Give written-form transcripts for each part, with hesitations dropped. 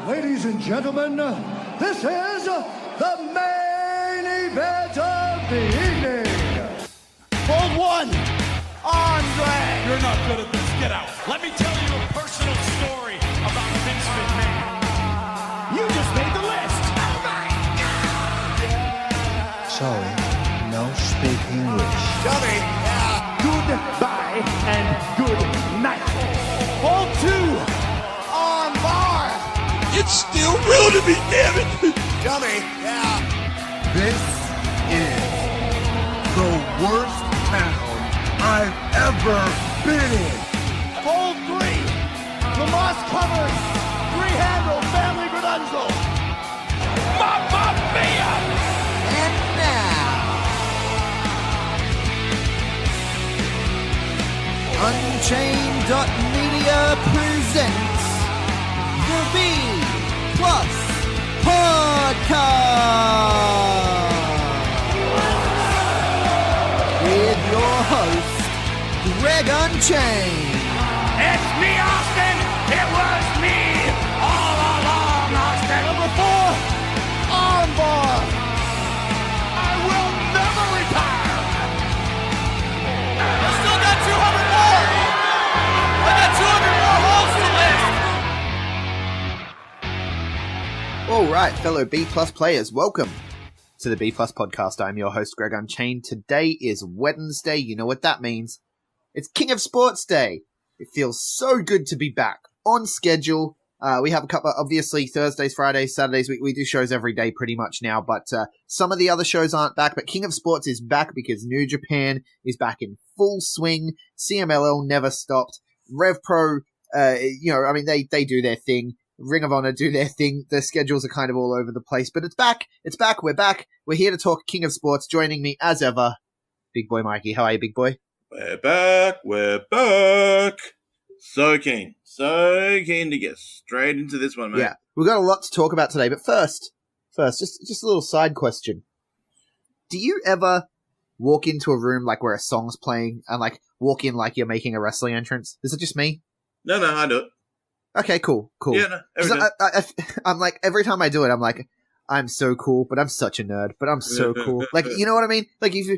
Ladies and gentlemen, this is the main event of the evening. Hold one, Andre. You're not good at this. Get out. Let me tell you a personal story about Vince McMahon. You just made the list. Oh my God! Sorry, no speak English. Johnny, goodbye and good night. Hold two, on bar. It's still real to me, damn it! Johnny, This is the worst town I've ever been in. hold three, the moss covered, three-handle family credential. Mamma mia! And now, Unchained.media presents the B Plus Podcast with your host, Greg Unchained. It's me, Austin! It was me all along, Austin! Number 4, Armbar. I will never retire! I still got 200 more. I got 200 more holes to list. All right, fellow B Plus players, welcome to the B Plus Podcast. I'm your host, Greg Unchained. Today is Wednesday. You know what that means. It's King of Sports Day. It feels so good to be back on schedule. We have a couple, obviously, Thursdays, Fridays, Saturdays. We do shows every day pretty much now, but some of the other shows aren't back. But King of Sports is back because New Japan is back in full swing. CMLL never stopped. RevPro, they do their thing. Ring of Honor do their thing. Their schedules are kind of all over the place, but it's back. It's back. We're back. We're here to talk King of Sports. Joining me, as ever, Big Boy Mikey. How are you, Big Boy? We're back. So keen to get straight into this one, mate. Yeah, we've got a lot to talk about today, but first, just a little side question. Do you ever walk into a room like where a song's playing and like walk in like you're making a wrestling entrance? Is it just me? No, I do it. Okay, cool. Yeah, no, every 'Cause time. I'm like, every time I do it, I'm like, I'm so cool, but I'm such a nerd, but I'm so cool. Like, you know what I mean? Like, if you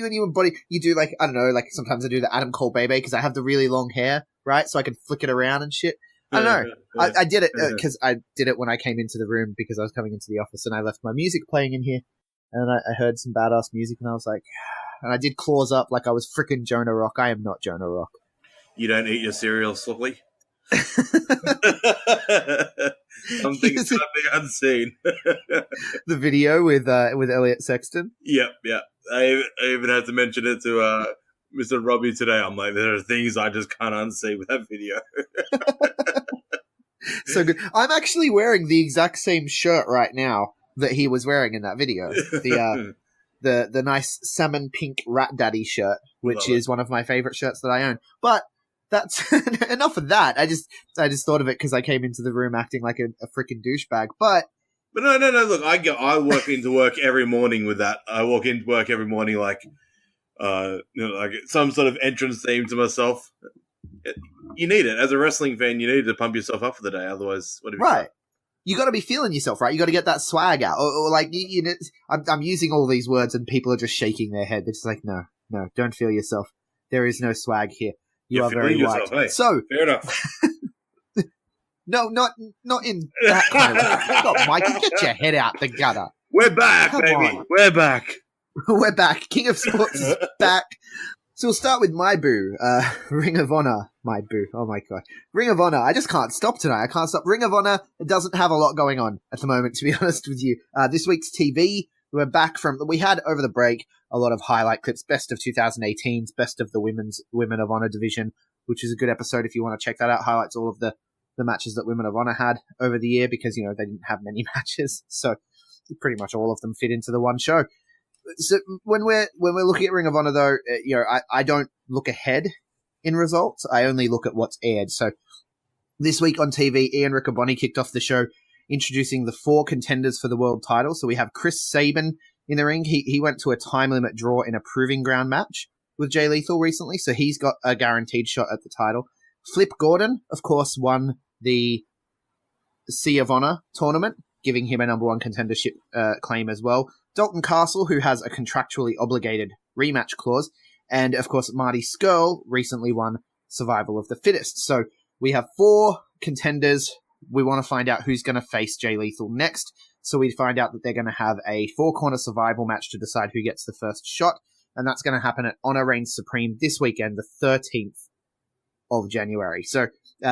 and your body, you do like, I don't know, like sometimes I do the Adam Cole Bebe because I have the really long hair, right? So I can flick it around and shit. I don't know. I did it because I did it when I came into the room because I was coming into the office and I left my music playing in here and I heard some badass music and I was like, and I did claws up like I was frickin' Jonah Rock. I am not Jonah Rock. You don't eat your cereal slowly? Something is happening unseen. The video with Elliot Sexton. Yep. I even had to mention it to Mr. Robbie today. I'm like, there are things I just can't unsee with that video. So good. I'm actually wearing the exact same shirt right now that he was wearing in that video. The nice salmon pink Rat Daddy shirt, which is one of my favorite shirts that I own. But that's enough of that. I just thought of it because I came into the room acting like a freaking douchebag. But no. Look, I walk into work every morning with that. I walk into work every morning like some sort of entrance theme to myself. You need it as a wrestling fan. You need to pump yourself up for the day. Otherwise, what have you right? You got to be feeling yourself, right? You got to get that swag out, or like you know. I'm using all these words, and people are just shaking their head. They're just like, no, don't feel yourself. There is no swag here. You are very right. Hey, so fair enough. No, not in that kind of way. Stop, Mikey, get your head out the gutter. We're back, Come baby. on. We're back. We're back. King of Sports is back. So we'll start with my boo. Ring of Honor. My boo. Oh my god. Ring of Honor. I just can't stop tonight. I can't stop. Ring of Honor doesn't have a lot going on at the moment, to be honest with you. This week's TV, we had over the break a lot of highlight clips, best of 2018's, best of the Women of Honor division, which is a good episode if you want to check that out. Highlights all of the matches that Women of Honor had over the year because, you know, they didn't have many matches. So pretty much all of them fit into the one show. So when we're looking at Ring of Honor, though, you know, I don't look ahead in results. I only look at what's aired. So this week on TV, Ian Riccoboni kicked off the show introducing the 4 contenders for the world title. So we have Chris Sabin in the ring. He went to a time limit draw in a proving ground match with Jay Lethal recently, so he's got a guaranteed shot at the title. Flip Gordon, of course, won the Sea of Honor tournament, giving him a number one contendership claim as well. Dalton Castle, who has a contractually obligated rematch clause. And, of course, Marty Skrull recently won Survival of the Fittest. So we have 4 contenders. We want to find out who's going to face Jay Lethal next. So we find out that they're going to have a 4-corner survival match to decide who gets the first shot. And that's going to happen at Honor Reigns Supreme this weekend, the 13th of January. So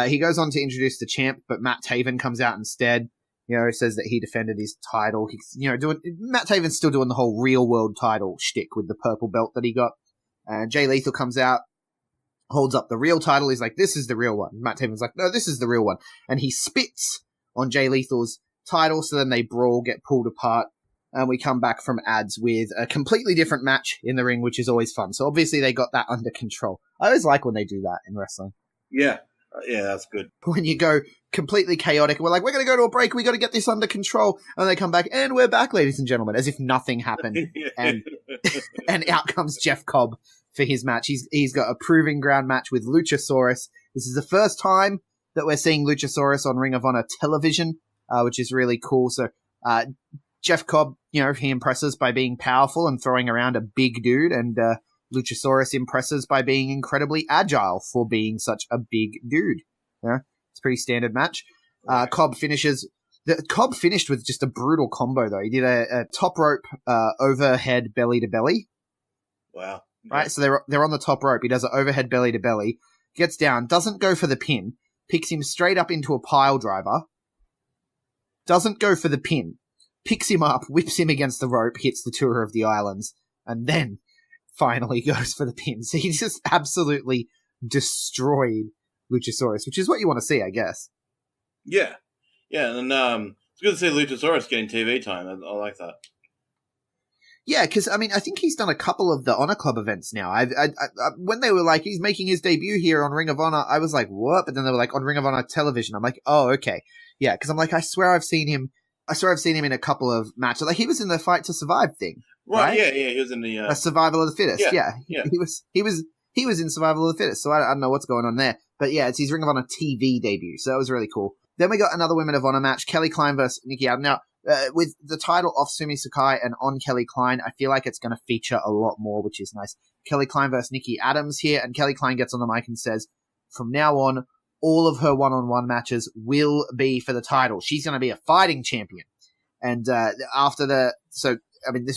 he goes on to introduce the champ, but Matt Taven comes out instead. Says that he defended his title. He's, Matt Taven's still doing the whole real world title shtick with the purple belt that he got. And Jay Lethal comes out, holds up the real title. He's like, this is the real one. Matt Taven's like, no, this is the real one. And he spits on Jay Lethal's title. So then they brawl, get pulled apart. And we come back from ads with a completely different match in the ring, which is always fun. So obviously they got that under control. I always like when they do that in wrestling. Yeah. Yeah, that's good. When you go completely chaotic, we're like, we're going to go to a break, we got to get this under control, and they come back, and we're back, ladies and gentlemen, as if nothing happened, and out comes Jeff Cobb for his match. He's got a proving ground match with Luchasaurus. This is the first time that we're seeing Luchasaurus on Ring of Honor television, which is really cool. So Jeff Cobb, he impresses by being powerful and throwing around a big dude, and Luchasaurus impresses by being incredibly agile for being such a big dude. It's a pretty standard match. Cobb finished with just a brutal combo, though. He did a top rope overhead belly to belly. Wow. Right, so they're on the top rope. He does an overhead belly to belly, gets down, doesn't go for the pin, picks him straight up into a pile driver, doesn't go for the pin, picks him up, whips him against the rope, hits the Tour of the Islands, and then finally goes for the pin. So he just absolutely destroyed Luchasaurus, which is what you want to see, I guess. Yeah. Yeah, and it's good to see Luchasaurus getting TV time. I like that. Yeah, because, I think he's done a couple of the Honor Club events now. I when they were like, he's making his debut here on Ring of Honor, I was like, what? But then they were like, on Ring of Honor television. I'm like, oh, okay. Yeah, because I'm like, I swear I've seen him in a couple of matches. Like, he was in the Fight to Survive thing. Right? Yeah, he was in the Survival of the Fittest. Yeah. He was in Survival of the Fittest, so I don't know what's going on there. But yeah, it's his Ring of Honor TV debut, so that was really cool. Then we got another Women of Honor match, Kelly Klein versus Nikki Adams. Now, with the title off Sumi Sakai and on Kelly Klein, I feel like it's going to feature a lot more, which is nice. Kelly Klein versus Nikki Adams here, and Kelly Klein gets on the mic and says, from now on, all of her one-on-one matches will be for the title. She's going to be a fighting champion. And this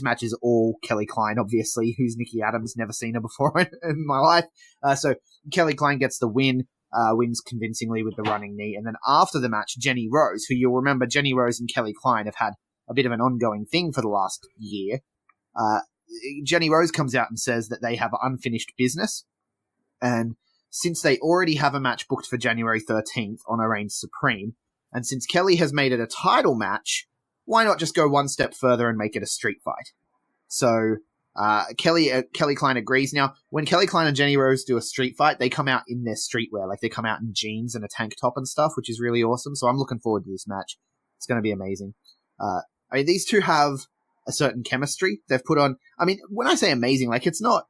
match is all Kelly Klein, obviously, who's Nikki Adams, never seen her before in my life. So Kelly Klein gets the win, wins convincingly with the running knee. And then after the match, Jenny Rose, who you'll remember, Jenny Rose and Kelly Klein have had a bit of an ongoing thing for the last year. Jenny Rose comes out and says that they have unfinished business. And since they already have a match booked for January 13th on Reigns Supreme, and since Kelly has made it a title match, why not just go one step further and make it a street fight? So Kelly Klein agrees. Now, when Kelly Klein and Jenny Rose do a street fight, they come out in their streetwear. Like, they come out in jeans and a tank top and stuff, which is really awesome. So I'm looking forward to this match. It's going to be amazing. These two have a certain chemistry they've put on. When I say amazing, like, it's not,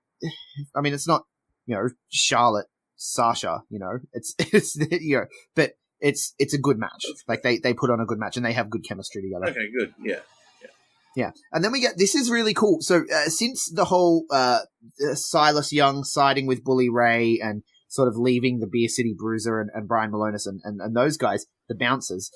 Charlotte, Sasha, but it's a good match. Like, they put on a good match and they have good chemistry together. Okay, good. Yeah. And then we get, this is really cool. So since the whole Silas Young siding with Bully Ray and sort of leaving the Beer City Bruiser and Brian Malonis and those guys, the bouncers,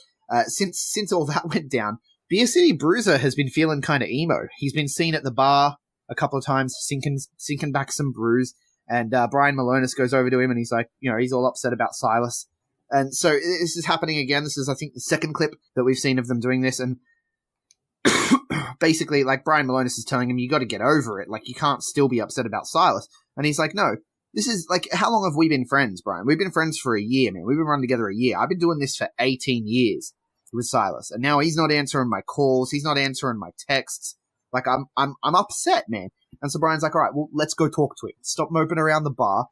since all that went down, Beer City Bruiser has been feeling kind of emo. He's been seen at the bar a couple of times, sinking back some brews, and Brian Malonis goes over to him and he's like, he's all upset about Silas. And so this is happening again. This is, I think, the second clip that we've seen of them doing this. And basically, like, Brian Malonis is telling him, you got to get over it. Like, you can't still be upset about Silas. And he's like, no, this is, like, how long have we been friends, Brian? We've been friends for a year, man. We've been running together a year. I've been doing this for 18 years with Silas. And now he's not answering my calls. He's not answering my texts. Like, I'm upset, man. And so Brian's like, all right, well, let's go talk to him. Stop moping around the bar.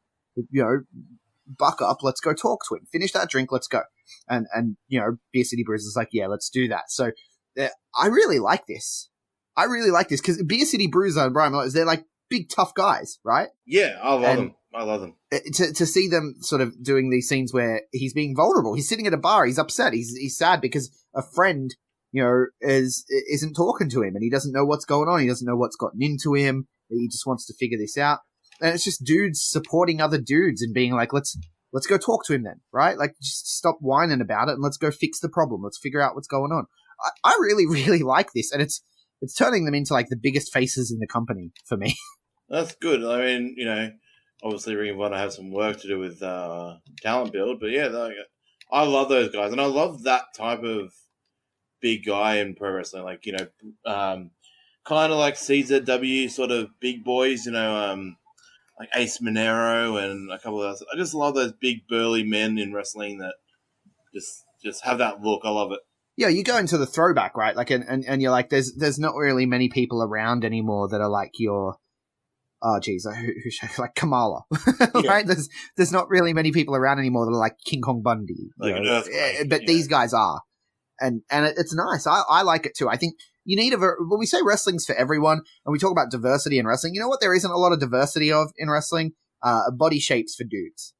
Buck up, let's go talk to him. Finish that drink, let's go. And Beer City Bruiser's like, yeah, let's do that. So I really like this. Because Beer City Bruiser and Brian Malonis, they're like big, tough guys, right? Yeah, I love them. To see them sort of doing these scenes where he's being vulnerable. He's sitting at a bar, he's upset, he's sad because a friend, isn't talking to him and he doesn't know what's going on. He doesn't know what's gotten into him. He just wants to figure this out. And it's just dudes supporting other dudes and being like, let's go talk to him then, right? Like, just stop whining about it and let's go fix the problem. Let's figure out what's going on. I really, really like this. And it's turning them into like the biggest faces in the company for me. That's good. I mean, obviously Ring of Honor have some work to do with talent build, but yeah, I love those guys. And I love that type of big guy in pro wrestling. Like, kind of like CZW sort of big boys, like Ace Monero and a couple of others. I just love those big burly men in wrestling that just have that look. I love it. Yeah, you go into the throwback, right? Like, and you're like, there's not really many people around anymore that are like your, oh geez, like Kamala, right? There's not really many people around anymore that are like King Kong Bundy, but these guys are, and it's nice. I like it too. I think you need when we say wrestling's for everyone, and we talk about diversity in wrestling, you know what? There isn't a lot of diversity in wrestling. Body shapes for dudes.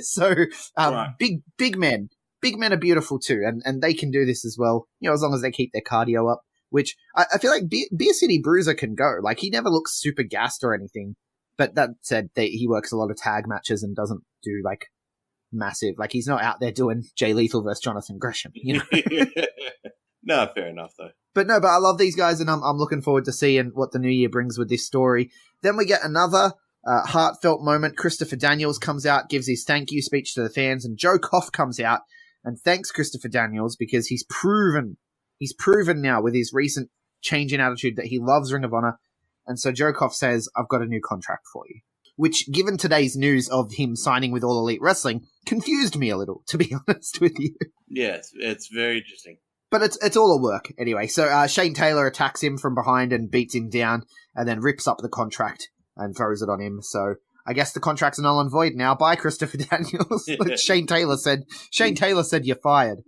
So right. Big men. Big men are beautiful too, and they can do this as well, as long as they keep their cardio up, which I feel like Beer City Bruiser can go. Like, he never looks super gassed or anything, but that said, he works a lot of tag matches and doesn't do, like, massive, like, he's not out there doing Jay Lethal versus Jonathan Gresham, No, fair enough, though. But I love these guys, and I'm looking forward to seeing what the new year brings with this story. Then we get another heartfelt moment. Christopher Daniels comes out, gives his thank you speech to the fans, and Joe Koff comes out and thanks Christopher Daniels because he's proven now with his recent change in attitude that he loves Ring of Honor. And so Joe Koff says, I've got a new contract for you. Which, given today's news of him signing with All Elite Wrestling, confused me a little, to be honest with you. Yes, it's very interesting. But it's all a work anyway. So Shane Taylor attacks him from behind and beats him down and then rips up the contract and throws it on him. So I guess the contract's null and void now by Christopher Daniels. Like Shane Taylor said you're fired.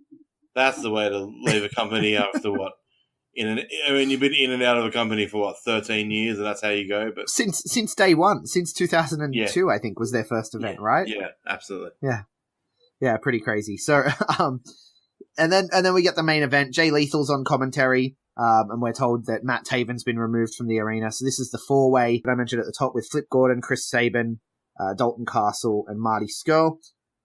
That's the way to leave a company after what? You've been in and out of a company for 13 years, and that's how you go. But since day one, since 2002, I think was their first event, right? Yeah, absolutely. Yeah, pretty crazy. So, and then we get the main event. Jay Lethal's on commentary. And we're told that Matt Taven's been removed from the arena. So this is the four-way that I mentioned at the top with Flip Gordon, Chris Sabin, Dalton Castle, and Marty Scurll.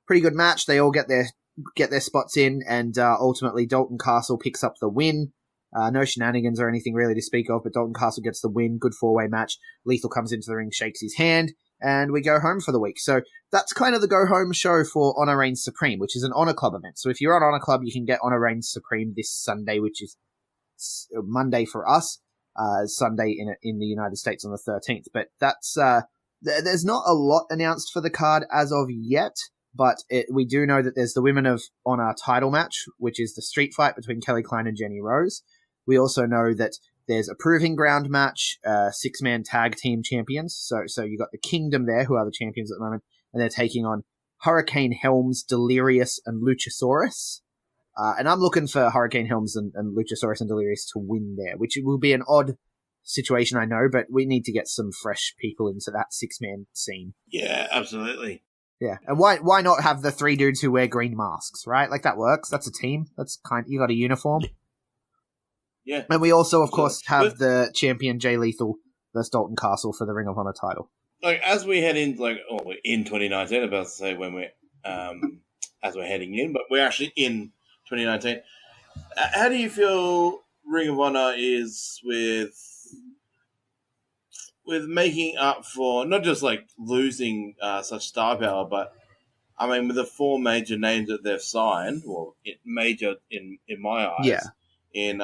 Pretty good match. They all get their spots in, and ultimately Dalton Castle picks up the win. No shenanigans or anything really to speak of, but Dalton Castle gets the win. Good four-way match. Lethal comes into the ring, shakes his hand, and we go home for the week. So that's kind of the go-home show for Honor Reigns Supreme, which is an Honor Club event. So if you're on Honor Club, you can get Honor Reigns Supreme this Sunday, which is Monday for us, Sunday in the United States on the 13th. But that's there's not a lot announced for the card as of yet, but we do know that there's the Women of Honor title match, which is the street fight between Kelly Klein and Jenny Rose. We also know that there's a Proving Ground match, 6-man tag team champions. So you got the Kingdom there, who are the champions at the moment, and they're taking on Hurricane Helms, Delirious, and Luchasaurus. And I'm looking for Hurricane Helms and Luchasaurus and Delirious to win there, which will be an odd situation, I know, but we need to get some fresh people into that 6-man scene. Yeah, absolutely. Yeah, and why not have the 3 dudes who wear green masks, right? Like, that works. That's a team. You got a uniform. Yeah. And we also, of course, have the champion Jay Lethal versus Dalton Castle for the Ring of Honor title. Like, as we head in, in 2019, I'm about to say when we're, as we're heading in, but we're actually in 2019. How do you feel Ring of Honor is with making up for not just like losing such star power, but I mean with the 4 major names that they've signed, well, major in my eyes, yeah, in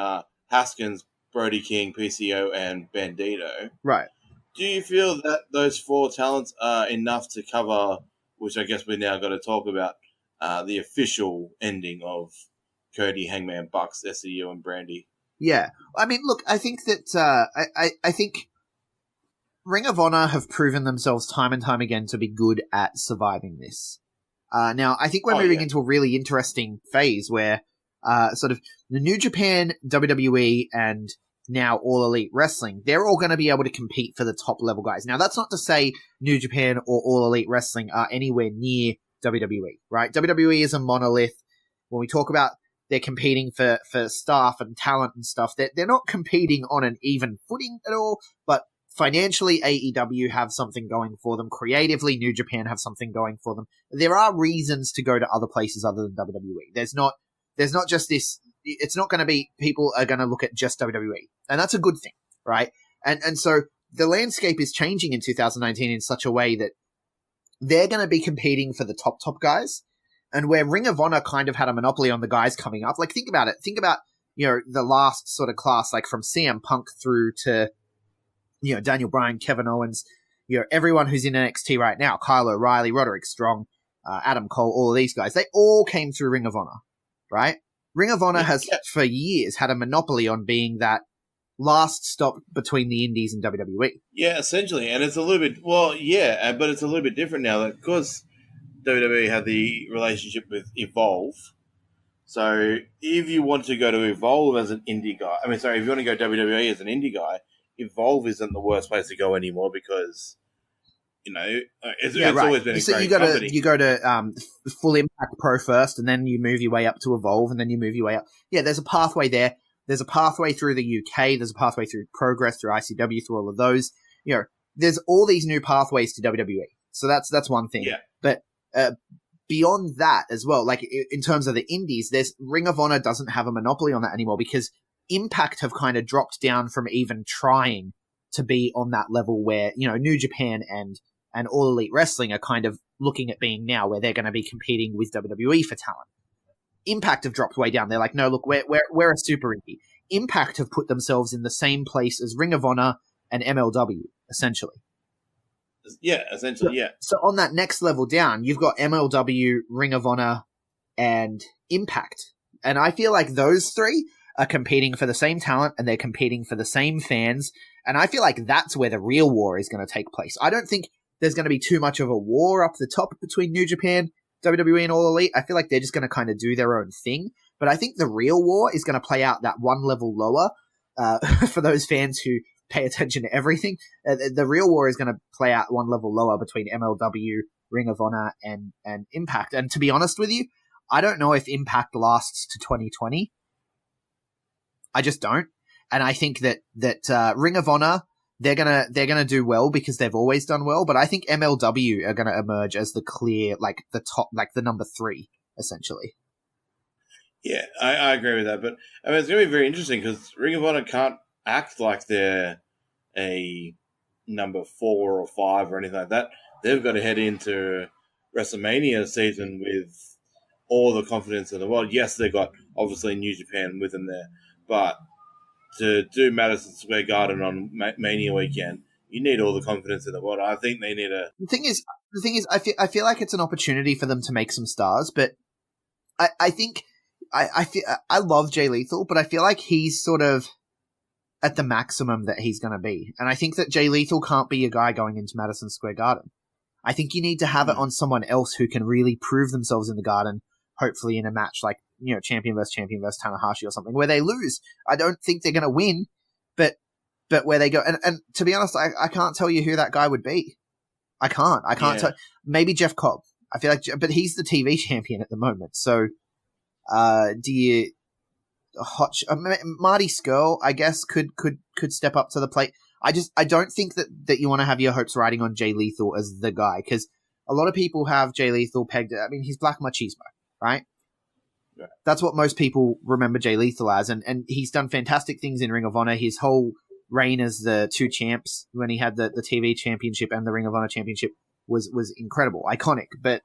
Haskins, Brody King, PCO, and Bandito. Right. Do you feel that those 4 talents are enough to cover, which I guess we now got to talk about, the official ending of Cody, Hangman, Bucks, SCU, and Brandy? Yeah. I mean, look, I think that I think Ring of Honor have proven themselves time and time again to be good at surviving this. Now, I think we're moving into a really interesting phase where sort of the New Japan, WWE, and now All Elite Wrestling, they're all going to be able to compete for the top level guys. Now, that's not to say New Japan or All Elite Wrestling are anywhere near WWE, right? WWE is a monolith. When we talk about they're competing for staff and talent and stuff. They're not competing on an even footing at all, but financially, AEW have something going for them. Creatively, New Japan have something going for them. There are reasons to go to other places other than WWE. There's not just this. It's not going to be people are going to look at just WWE, and that's a good thing, right? And so the landscape is changing in 2019 in such a way that they're going to be competing for the top guys, and where Ring of Honor kind of had a monopoly on the guys coming up. Like, think about it. Think about, the last sort of class, like from CM Punk through to, Daniel Bryan, Kevin Owens, everyone who's in NXT right now, Kyle O'Reilly, Roderick Strong, Adam Cole, all of these guys, they all came through Ring of Honor, right? Ring of Honor has for years had a monopoly on being that last stop between the indies and WWE. Yeah, essentially. And it's a little bit, but it's a little bit different now because WWE had the relationship with Evolve. So if you want to go to Evolve as an indie guy, if you want to go WWE as an indie guy, Evolve isn't the worst place to go anymore because, it's always been a great company. You go to Full Impact Pro first, and then you move your way up to Evolve, and then you move your way up. Yeah, there's a pathway there. There's a pathway through the UK. There's a pathway through Progress, through ICW, through all of those. There's all these new pathways to WWE. So that's one thing. Yeah. But beyond that as well, like in terms of the indies, there's Ring of Honor doesn't have a monopoly on that anymore because Impact have kind of dropped down from even trying to be on that level where, New Japan and All Elite Wrestling are kind of looking at being now where they're going to be competing with WWE for talent. Impact have dropped way down. They're like, no, look, we're a super indie. Impact have put themselves in the same place as Ring of Honor and MLW, essentially. Yeah, essentially, yeah. So on that next level down, you've got MLW, Ring of Honor, and Impact. And I feel like those three are competing for the same talent and they're competing for the same fans. And I feel like that's where the real war is going to take place. I don't think there's going to be too much of a war up the top between New Japan, WWE, and All Elite. I feel like they're just going to kind of do their own thing. But I think the real war is going to play out that one level lower for those fans who pay attention to everything. The real war is going to play out one level lower between MLW, Ring of Honor, and Impact. And to be honest with you, I don't know if Impact lasts to 2020. I just don't. And I think that Ring of Honor, they're gonna do well because they've always done well. But I think MLW are gonna emerge as the clear, like the top, like the number 3, essentially. Yeah, I agree with that. But it's gonna be very interesting because Ring of Honor can't act like they're a number 4 or 5 or anything like that. They've got to head into WrestleMania season with all the confidence in the world. Yes, they've got obviously New Japan with them there, but to do Madison Square Garden on Mania weekend, you need all the confidence in the world. I think they need a. The thing is, I feel like it's an opportunity for them to make some stars, but I think I love Jay Lethal, but I feel like he's sort of at the maximum that he's going to be, and I think that Jay Lethal can't be a guy going into Madison Square Garden. I think you need to have it on someone else who can really prove themselves in the Garden, hopefully in a match like, champion versus Tanahashi or something, where they lose. I don't think they're going to win, but where they go. And to be honest, I can't tell you who that guy would be. I can't tell. Maybe Jeff Cobb. I feel like, but he's the TV champion at the moment. So, do you, Marty Scurll, I guess, could step up to the plate. I don't think that you want to have your hopes riding on Jay Lethal as the guy, because a lot of people have Jay Lethal pegged. I mean, he's Black Machismo, right? Yeah. That's what most people remember Jay Lethal as, and he's done fantastic things in Ring of Honor. His whole reign as the 2 champs, when he had the TV championship and the Ring of Honor championship, was incredible, iconic. But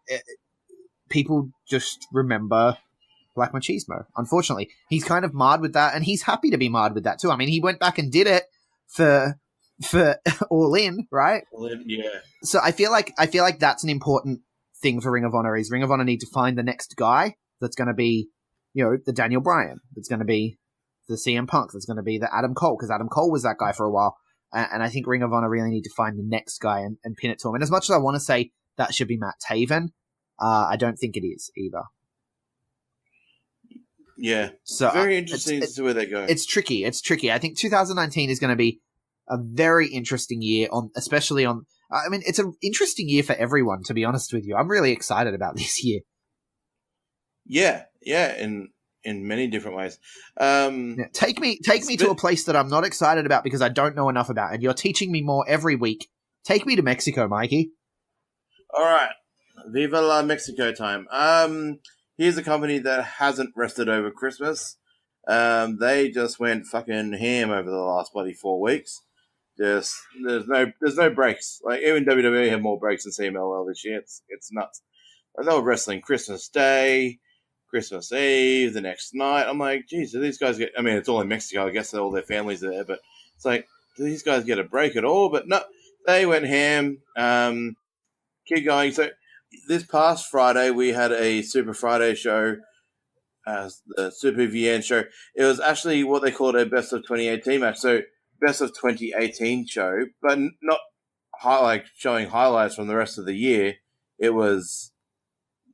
people just remember Black Machismo. Unfortunately, he's kind of marred with that, and he's happy to be marred with that too. I mean, he went back and did it for All In, right? All In, yeah. So I feel like that's an important thing for Ring of Honor. Is Ring of Honor need to find the next guy that's going to be, the Daniel Bryan, that's going to be the CM Punk, that's going to be the Adam Cole, because Adam Cole was that guy for a while. And I think Ring of Honor really need to find the next guy and pin it to him. And as much as I want to say that should be Matt Taven, I don't think it is either. Yeah. So very interesting to see where they go. It's tricky. I think 2019 is going to be a very interesting year especially on, I mean, it's an interesting year for everyone, to be honest with you. I'm really excited about this year. Yeah. And in many different ways. Yeah, take me to a place that I'm not excited about because I don't know enough about, and you're teaching me more every week. Take me to Mexico, Mikey. All right, Viva la Mexico time. Here's a company that hasn't rested over Christmas. They just went fucking ham over the last bloody 4 weeks. There's no breaks. Like even WWE had more breaks than CMLL this year. It's nuts. Like, they were wrestling Christmas Day, Christmas Eve, the next night. I'm like, geez, do these guys get? I mean, it's all in Mexico. I guess all their families are there, but it's like, do these guys get a break at all? But no, they went ham. Keep going. So this past Friday, we had a Super Friday show, the Super VN show. It was actually what they called a Best of 2018 match. So Best of 2018 show, but not showing highlights from the rest of the year. It was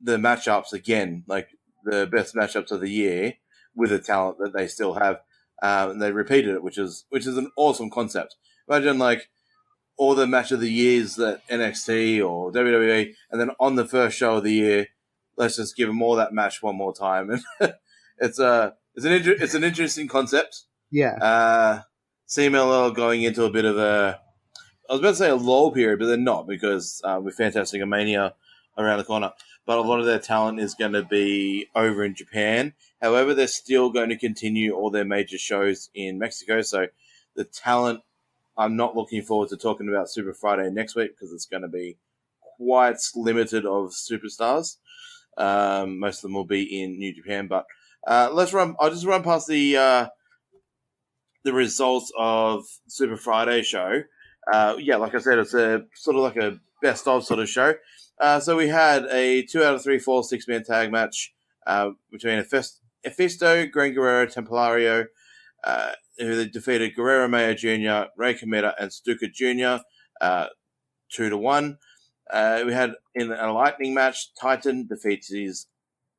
the matchups again, like the best matchups of the year with the talent that they still have. And they repeated it, which is an awesome concept. Imagine like all the match of the years that NXT or WWE, and then on the first show of the year, let's just give them all that match one more time. And it's an interesting concept. Yeah. CMLL going into a bit of I was about to say a lull period, but they're not, because with Fantastic Mania around the corner. But a lot of their talent is going to be over in Japan. However, they're still going to continue all their major shows in Mexico. So the talent, I'm not looking forward to talking about Super Friday next week because it's going to be quite limited of superstars. Most of them will be in New Japan. But I'll just run past the results of Super Friday show. Like I said, it's a sort of like a best of sort of show. So we had a 2 out of 3 fall 6-man tag match between Efisto, Gran Guerrero, Templario, who defeated Guerrero Mayo Jr., Ray Cometa, and Stuka Jr. 2-1. We had in a lightning match, Titan defeats his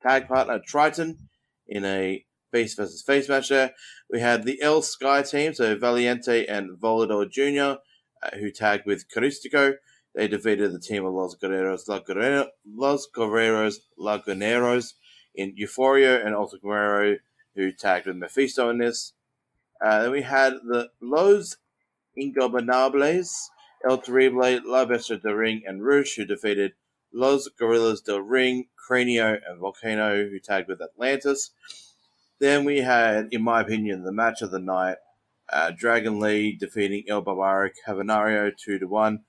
tag partner Triton in a face versus face match there. We had the El Sky team, so Valiente and Volador Jr., who tagged with Caristico. They defeated the team of Los Guerreros Laguneros in Euphoria, and also Guerrero, who tagged with Mephisto in this. Then we had the Los Ingobernables, El Terrible, La Bestia del Ring, and Rouge, who defeated Los Gorillas del Ring, Cranio, and Volcano, who tagged with Atlantis. Then we had, in my opinion, the match of the night, Dragon Lee defeating El Barbaro Cavernario 2-1.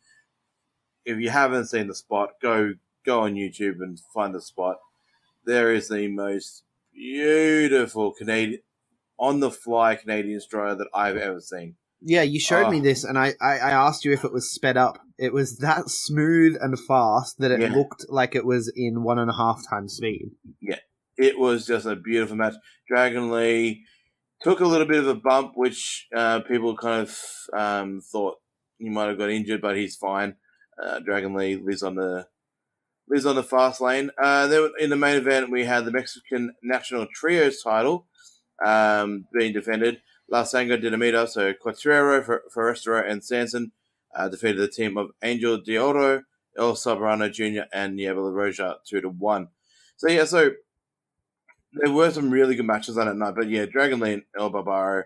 If you haven't seen the spot, go on YouTube and find the spot. There is the most beautiful on-the-fly Canadian destroyer that I've ever seen. Yeah, you showed me this, and I asked you if it was sped up. It was that smooth and fast that it looked like it was in 1.5 times speed. Yeah, it was just a beautiful match. Dragon Lee took a little bit of a bump, which people kind of thought he might have got injured, but he's fine. Dragon Lee lives on the fast lane. Then in the main event, we had the Mexican National Trios title being defended. La Sangre Dinamita, so Cuatrero, Forestero, and Sanson defeated the team of Angel de Oro, El Soberano Jr., and Niebla Roja 2-1. So there were some really good matches on that night, but yeah, Dragon Lee and El Barbaro,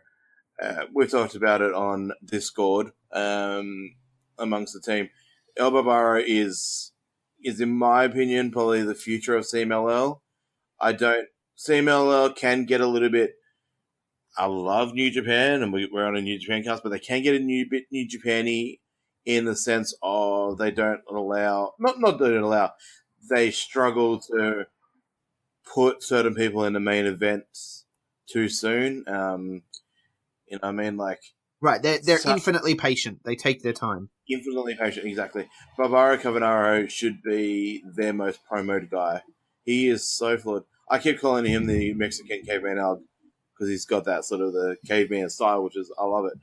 we've talked about it on Discord amongst the team. El Barbaro is in my opinion probably the future of CMLL. CMLL can get a little bit. I love New Japan, and we're on a New Japan cast, but they can get a bit New Japan-y in the sense of they don't allow, they struggle to put certain people in the main events too soon. You know what I mean? Like, right, they're infinitely patient. They take their time. Infinitely patient, exactly. Barbaro Cavernario should be their most promoted guy. He is so fluid. I keep calling him the Mexican Caveman Al because he's got that sort of the caveman style, which is, I love it.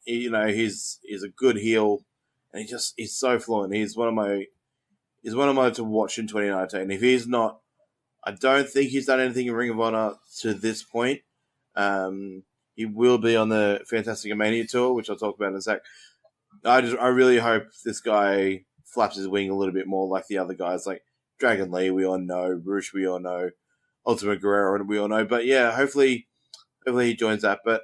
He's a good heel, and he's so fluent. He's one of my to watch in 2019. If he's not, I don't think he's done anything in Ring of Honor to this point. He will be on the Fantastic Mania tour, which I'll talk about in a sec. I really hope this guy flaps his wing a little bit more like the other guys, like Dragon Lee, we all know, Rouge, we all know. Ultimate Guerrero, and we all know. But yeah, hopefully he joins that. But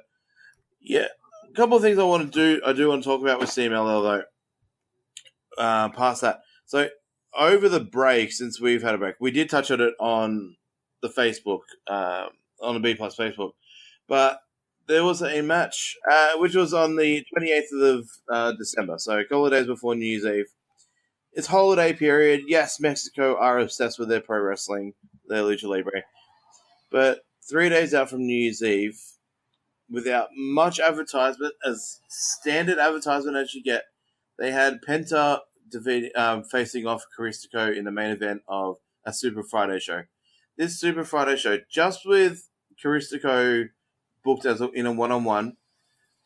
yeah, a couple of things I want to do. I do want to talk about with CMLL though. Past that, so over the break, since we've had a break, we did touch on it on the Facebook, on the B Plus Facebook, but there was a match which was on the 28th of December, so a couple of days before New Year's Eve. It's holiday period. Yes, Mexico are obsessed with their pro wrestling, their lucha libre, but 3 days out from New Year's Eve, without much advertisement, as standard advertisement as you get, they had Penta facing off Caristico in the main event of a Super Friday show. This Super Friday show, just with Caristico booked as in a one-on-one,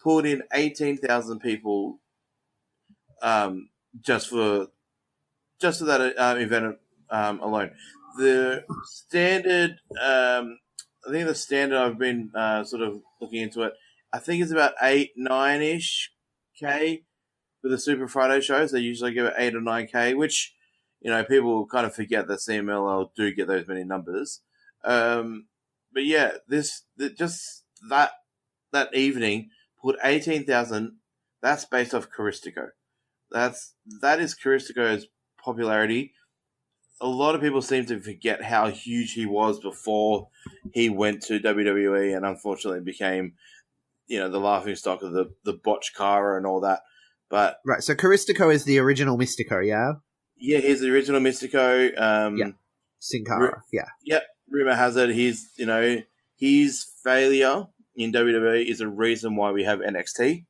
pulled in 18,000 people just for that event alone. The standard, I think the standard, I've been sort of looking into it, I think it's about 8-9-ish K for the Super Friday shows. They usually give it 8 or 9K, which, people kind of forget that CMLL do get those many numbers. But yeah, that evening put 18,000. That's based off Caristico. That is Caristico's popularity. A lot of people seem to forget how huge he was before he went to WWE and unfortunately became, the laughingstock of the botch Cara and all that. But right, so Caristico is the original Mystico, yeah? Yeah, he's the original Mystico. Sin Cara, yeah. Yep, rumor has it his failure in WWE is a reason why we have NXT,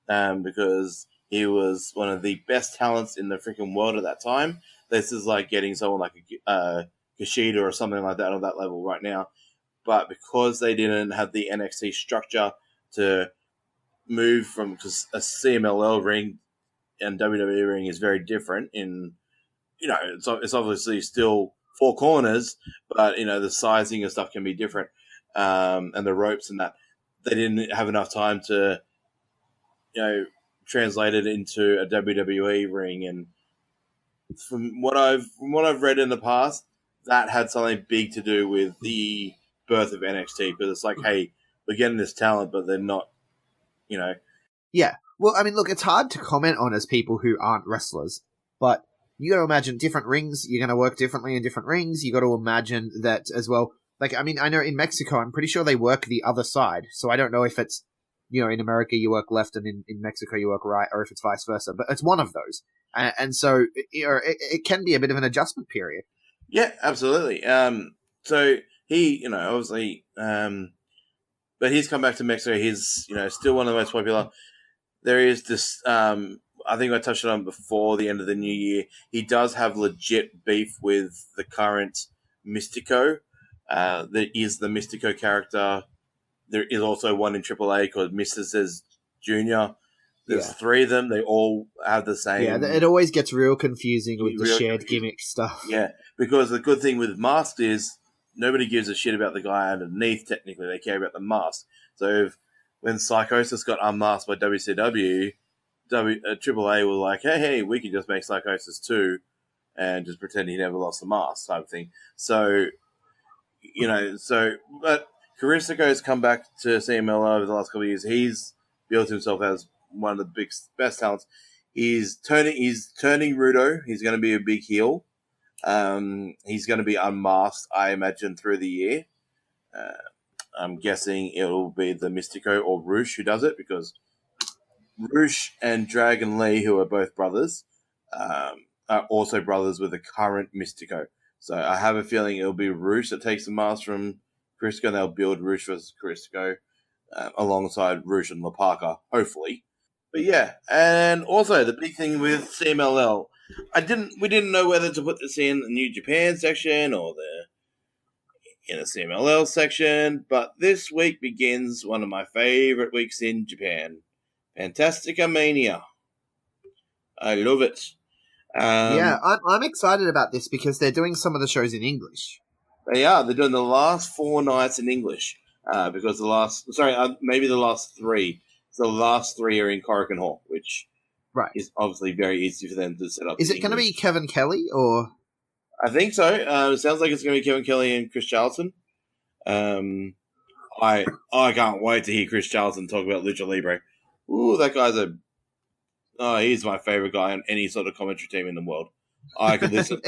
because he was one of the best talents in the freaking world at that time. This is like getting someone like a Kushida or something like that on that level right now. But because they didn't have the NXT structure to move from, because a CMLL ring and WWE ring is very different in, it's obviously still four corners, but, the sizing and stuff can be different, and the ropes and that. They didn't have enough time to, translate it into a WWE ring. And from what I've read in the past, that had something big to do with the birth of NXT, because it's like, hey, we're getting this talent, but they're not, Yeah. Well, I mean, look, it's hard to comment on as people who aren't wrestlers, but you got to imagine different rings. You're going to work differently in different rings. You got to imagine that as well. Like, I mean, I know in Mexico, I'm pretty sure they work the other side. So I don't know if it's, in America you work left and in Mexico you work right, or if it's vice versa. But it's one of those. And so it can be a bit of an adjustment period. Yeah, absolutely. So he, obviously, but he's come back to Mexico. He's, still one of the most popular. There is this, I think I touched on before the end of the new year. He does have legit beef with the current Mystico. There is the Mystico character. There is also one in AAA called Mr. Says Jr. There's three of them. They all have the same. Yeah, it always gets real confusing with the shared gimmick stuff. Yeah, because the good thing with Masked is nobody gives a shit about the guy underneath, technically. They care about the mask. So when Psychosis got unmasked by WCW, AAA were like, hey, we can just make Psychosis 2 and just pretend he never lost the mask type of thing. So, but Caristico's come back to CMLL over the last couple of years. He's built himself as one of the best talents. He's turning Rudo. He's going to be a big heel. He's going to be unmasked, I imagine, through the year. I'm guessing it'll be the Mystico or Roosh who does it, because Roosh and Dragon Lee, who are both brothers, are also brothers with the current Mystico. So I have a feeling it'll be Roosh that takes the mask from Caristico, and they'll build Roosh versus Caristico alongside Roosh and Lapaka, hopefully. But yeah, and also the big thing with CMLL, we didn't know whether to put this in the New Japan section or in a CMLL section, but this week begins one of my favorite weeks in Japan, Fantastica Mania. I love it. I'm excited about this because they're doing some of the shows in English. They are. They're doing the last 4 nights in English because maybe the last 3. So the last 3 are in Korakuen Hall, which is obviously very easy for them to set up. Is it going to be Kevin Kelly or? I think so. It sounds like it's going to be Kevin Kelly and Chris Charlton. I can't wait to hear Chris Charlton talk about Lucha Libre. Ooh, that guy's he's my favorite guy on any sort of commentary team in the world. I could listen.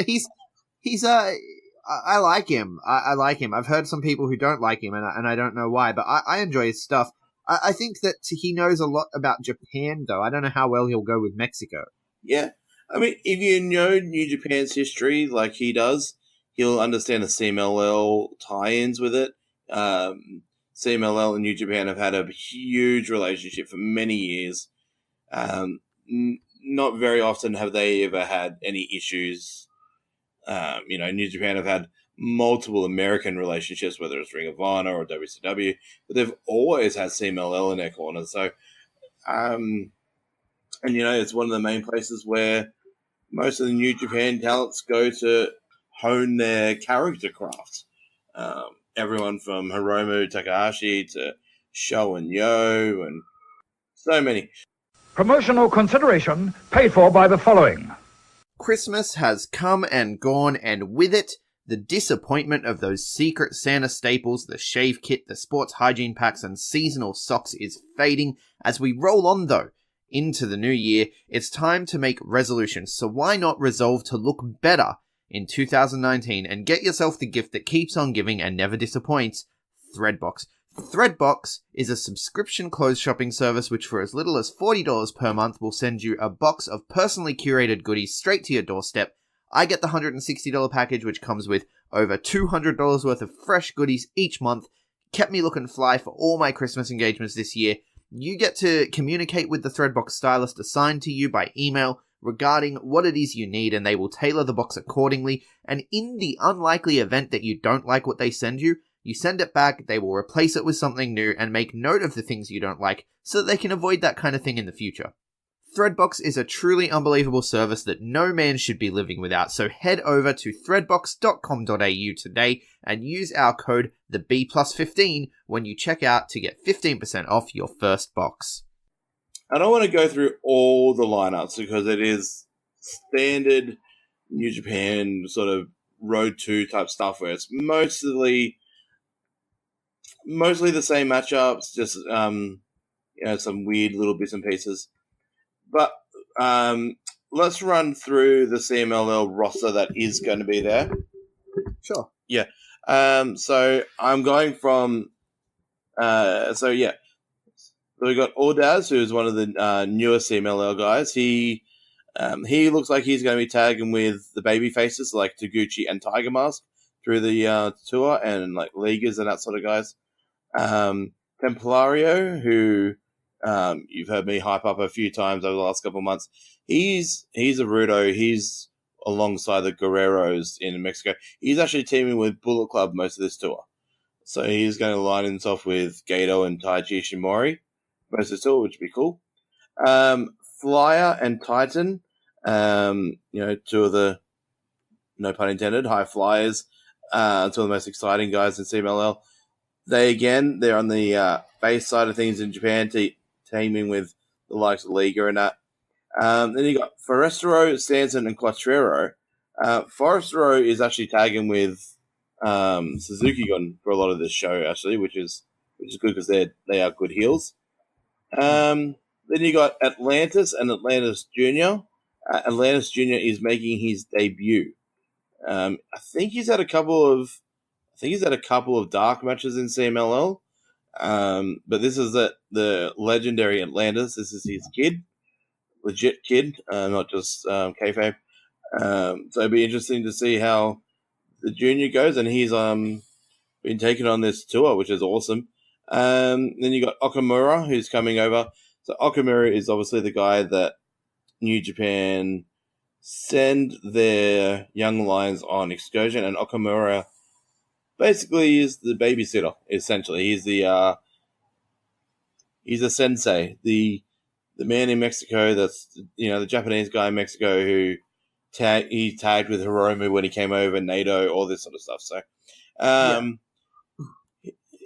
I like him. I like him. I've heard some people who don't like him, and I don't know why, but I enjoy his stuff. I think that he knows a lot about Japan, though. I don't know how well he'll go with Mexico. Yeah. I mean, if you know New Japan's history like he does, he'll understand the CMLL tie-ins with it. CMLL and New Japan have had a huge relationship for many years. Not very often have they ever had any issues. New Japan have had multiple American relationships, whether it's Ring of Honor or WCW, but they've always had CMLL in their corner. So, it's one of the main places where most of the New Japan talents go to hone their character craft. Everyone from Hiromu Takahashi to Sho and Yo and so many. Promotional consideration paid for by the following. Christmas has come and gone, and with it, the disappointment of those Secret Santa staples, the shave kit, the sports hygiene packs, and seasonal socks is fading. As we roll on, though, into the new year, it's time to make resolutions, so why not resolve to look better in 2019 and get yourself the gift that keeps on giving and never disappoints, Threadbox. Threadbox is a subscription clothes shopping service which for as little as $40 per month will send you a box of personally curated goodies straight to your doorstep. I get the $160 package which comes with over $200 worth of fresh goodies each month. Kept me looking fly for all my Christmas engagements this year. You get to communicate with the Threadbox stylist assigned to you by email regarding what it is you need, and they will tailor the box accordingly. And in the unlikely event that you don't like what they send you, you send it back, they will replace it with something new and make note of the things you don't like so that they can avoid that kind of thing in the future. Threadbox is a truly unbelievable service that no man should be living without, so head over to threadbox.com.au today and use our code TheB+15 when you check out to get 15% off your first box. I don't want to go through all the lineups because it is standard New Japan sort of Road 2 type stuff where it's mostly the same matchups, just some weird little bits and pieces. But let's run through the CMLL roster that is going to be there. Sure. Yeah. So I'm going from So we got Ordaz, who's one of the newer CMLL guys. He looks like he's going to be tagging with the baby faces like Taguchi and Tiger Mask through the tour, and like Leaguers and that sort of guys. Templario, who you've heard me hype up a few times over the last couple of months. He's a Rudo. He's alongside the Guerreros in Mexico. He's actually teaming with Bullet Club most of this tour. So he's going to line himself with Gato and Taiji Ishimori most of the tour, which would be cool. Flyer and Titan, two of the, no pun intended, high flyers, two of the most exciting guys in CMLL. They're on the base side of things in Japan, teaming with the likes of Liga and that. Then you got Forestero, Stanson, and Quattrero. Forestero is actually tagging with Suzuki-gun for a lot of this show, actually, which is good because they are good heels. Then you got Atlantis and Atlantis Jr. Atlantis Jr. is making his debut. I think he's had a couple of dark matches in CMLL. But this is the legendary Atlantis. This is his kid, legit kid, not just kayfabe. So it'd be interesting to see how the junior goes, and he's been taken on this tour, which is awesome. Then you got Okamura, who's coming over. So Okamura is obviously the guy that New Japan send their young lions on excursion, and Okamura basically is the babysitter. Essentially, he's a sensei, the man in Mexico that's the Japanese guy in Mexico who he tagged with Hiromu when he came over, NATO, all this sort of stuff. So,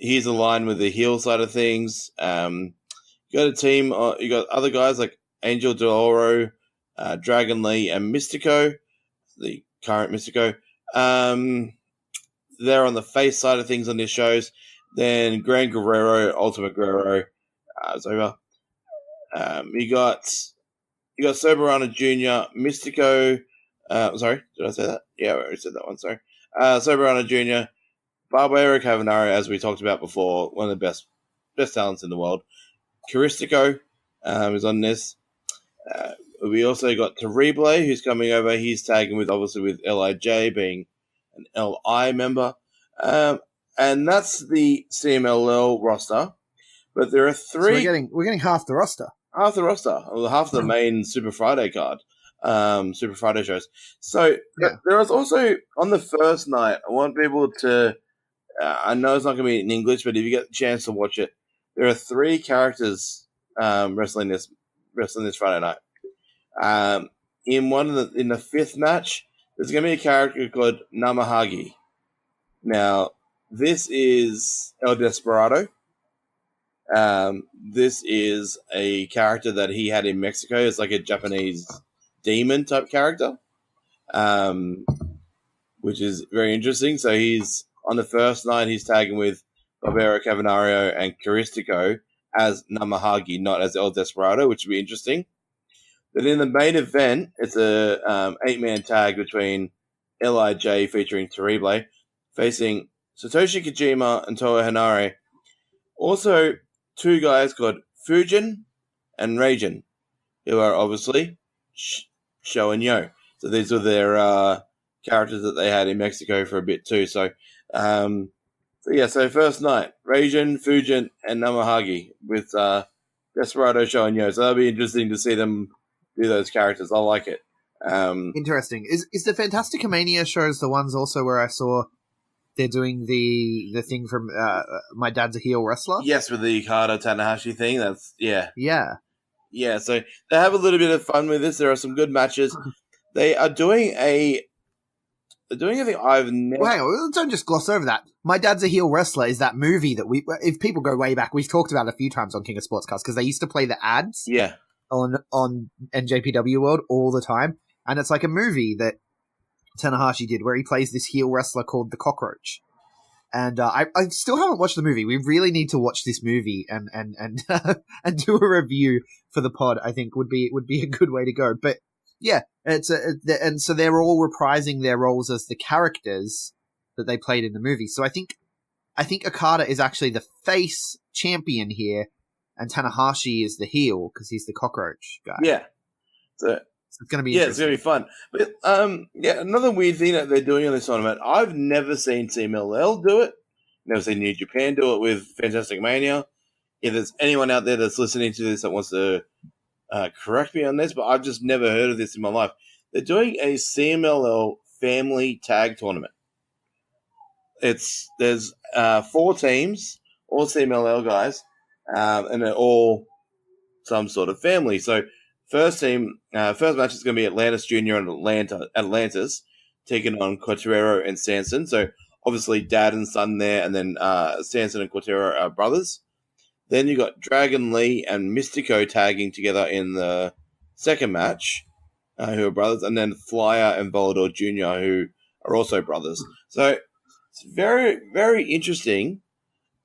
he's aligned with the heel side of things. You got a team. You got other guys like Angel De Oro, Dragon Lee, and Mystico, the current Mystico. They're on the face side of things on these shows. Then Gran Guerrero, Ultimate Guerrero is over. You got Soberano Jr., Mystico. Sorry, did I say that? Yeah, I already said that one. Sorry. Soberano Jr., Barbaro Cavanaro, as we talked about before, one of the best talents in the world. Caristico is on this. We also got Terrible, who's coming over. He's tagging with LIJ, being an LI member. And that's the CMLL roster. But there are three. So we're getting half the roster. Half the roster, or half the main Super Friday card, Super Friday shows. So there was also, on the first night, I want people to, I know it's not going to be in English, but if you get the chance to watch it, there are three characters wrestling this Friday night. In the fifth match, there's going to be a character called Namahagi. Now, this is El Desperado. This is a character that he had in Mexico. It's like a Japanese demon type character, which is very interesting. So he's on the first night, he's tagging with Barbaro Cavernario and Caristico as Namahagi, not as El Desperado, which would be interesting. But in the main event, it's a 8-man tag between LIJ featuring Terrible facing Satoshi Kojima and Toa Henare. Also, two guys called Fujin and Raijin, who are obviously Sho and Yo. So these were their characters that they had in Mexico for a bit too. So first night, Raijin, Fujin, and Namahagi with Desperado, Sho and Yo. So that'll be interesting to see them do those characters. I like it. Interesting. Is the Fantastica Mania shows the ones also where I saw they're doing the thing from My Dad's a Heel Wrestler? Yes, with the Okada Tanahashi thing. That's yeah. So they have a little bit of fun with this. There are some good matches. They are doing a thing I've never. Well, hang on, don't just gloss over that. My Dad's a Heel Wrestler is that movie that if people go way back, we've talked about it a few times on King of Sportscast because they used to play the ads. Yeah. On NJPW World all the time, and it's like a movie that Tanahashi did where he plays this heel wrestler called the Cockroach. And I still haven't watched the movie. We really need to watch this movie and and do a review for the pod. I think would be a good way to go. But yeah, and so they're all reprising their roles as the characters that they played in the movie. So I think Okada is actually the face champion here, and Tanahashi is the heel because he's the cockroach guy. Yeah, so it's going to be it's going to be fun. But another weird thing that they're doing on this tournament, I've never seen CMLL do it. Never seen New Japan do it with Fantastic Mania. If there's anyone out there that's listening to this that wants to correct me on this, but I've just never heard of this in my life. They're doing a CMLL family tag tournament. There's 4 teams, all CMLL guys, and they're all some sort of family. So first match is going to be Atlantis Jr. and Atlantis taking on Cortero and Sanson. So obviously dad and son there, and then Sanson and Cortero are brothers. Then you got Dragon Lee and Mystico tagging together in the second match, who are brothers, and then Flyer and Volador Jr., who are also brothers. So it's very, very interesting.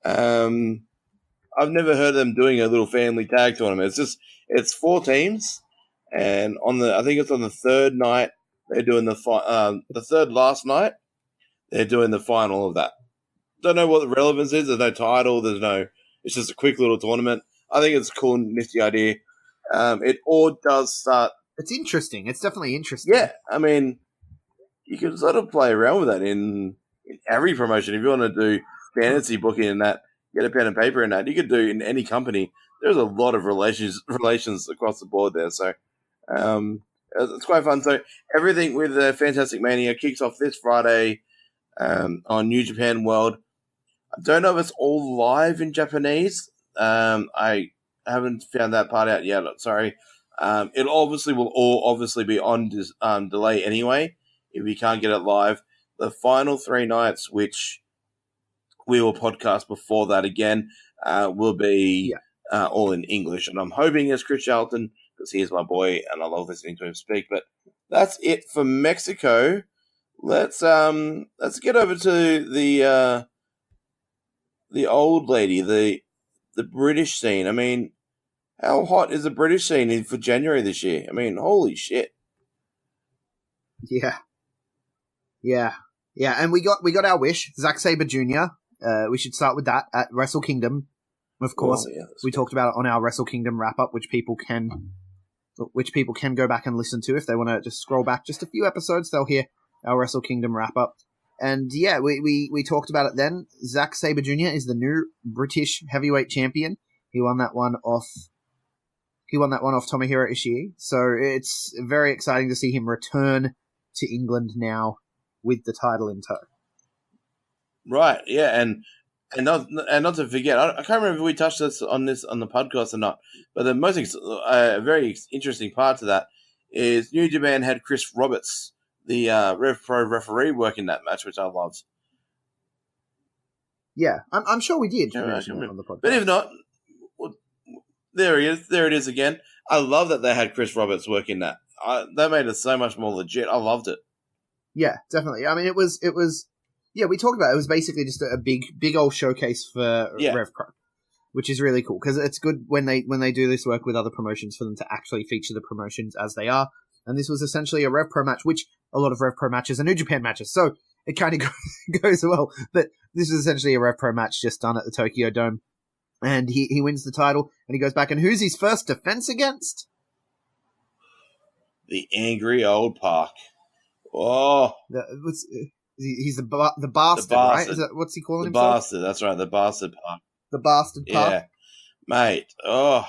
I've never heard of them doing a little family tag tournament. It's 4 teams, and I think it's on the third night they're doing the third last night they're doing the final of that. Don't know what the relevance is. There's no title. It's just a quick little tournament. I think it's a cool, nifty idea. It all does start. It's interesting. It's definitely interesting. Yeah, I mean, you can sort of play around with that in every promotion. If you want to do fantasy booking and that, get a pen and paper in that. You could do in any company. There's a lot of relations across the board there. So it's quite fun. So everything with the Fantastic Mania kicks off this Friday on New Japan World. I don't know if it's all live in Japanese. I haven't found that part out yet. Sorry. It will all be on delay anyway if you can't get it live. The final 3 nights, which we will podcast before that again, will be all in English. And I'm hoping it's Chris Charlton because he is my boy and I love listening to him speak. But that's it for Mexico. let's get over to the old lady, the British scene. I mean, how hot is the British scene for January this year? I mean, holy shit. Yeah. And we got our wish, Zack Sabre Jr. We should start with that at Wrestle Kingdom. Of course, we talked about it on our Wrestle Kingdom wrap up, which people can go back and listen to if they want to just scroll back just a few episodes. They'll hear our Wrestle Kingdom wrap up. And yeah, we talked about it then. Zack Sabre Jr. is the new British heavyweight champion. He won that one off Tomohiro Ishii. So it's very exciting to see him return to England now with the title in tow. Right, yeah, and not to forget, I can't remember if we touched on this on the podcast or not, but the most very interesting part to that is New Japan had Chris Roberts, the RevPro referee, working that match, which I loved. Yeah, I'm sure we did. Yeah, on the podcast. But if not, well, there he is. There it is again. I love that they had Chris Roberts working that. That made it so much more legit. I loved it. Yeah, definitely. I mean, it was. Yeah, we talked about it. It was basically just a big old showcase for RevPro, which is really cool because it's good when they do this work with other promotions for them to actually feature the promotions as they are. And this was essentially a RevPro match, which a lot of RevPro matches are New Japan matches, so it kind of goes well. But this is essentially a RevPro match just done at the Tokyo Dome, and he wins the title, and he goes back. And who's his first defense against? The angry old Park. Oh, he's the bastard, right? Is that, what's he calling himself? The bastard, that's right, the bastard Park. The bastard Park? Yeah. Mate, oh,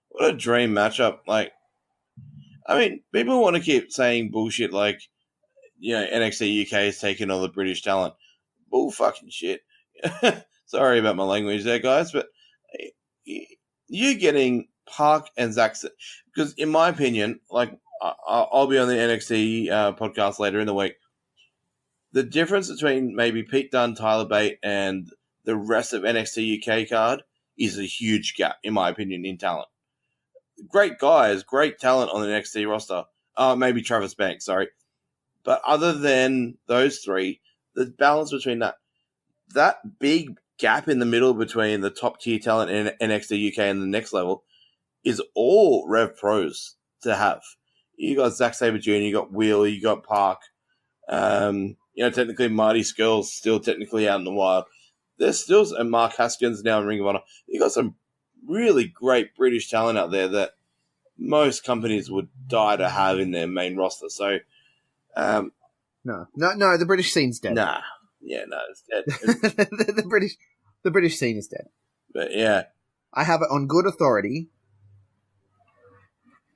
what a dream matchup. Like, I mean, people want to keep saying bullshit like, NXT UK is taking all the British talent. Bull fucking shit. Sorry about my language there, guys, but you're getting Park and Zack, because in my opinion, like, I'll be on the NXT podcast later in the week. The difference between maybe Pete Dunne, Tyler Bate, and the rest of NXT UK card is a huge gap, in my opinion, in talent. Great guys, great talent on the NXT roster. Maybe Travis Banks, sorry. But other than those three, the balance between that big gap in the middle between the top tier talent in NXT UK and the next level is all Rev Pros to have. You got Zack Sabre Jr., you got Wheeler, you got Park. Technically Marty Skrull's still technically out in the wild. There's still and Mark Haskins now in Ring of Honor. You got some really great British talent out there that most companies would die to have in their main roster. So, no, the British scene's dead. Nah, yeah, no, it's dead. the British scene is dead. But yeah, I have it on good authority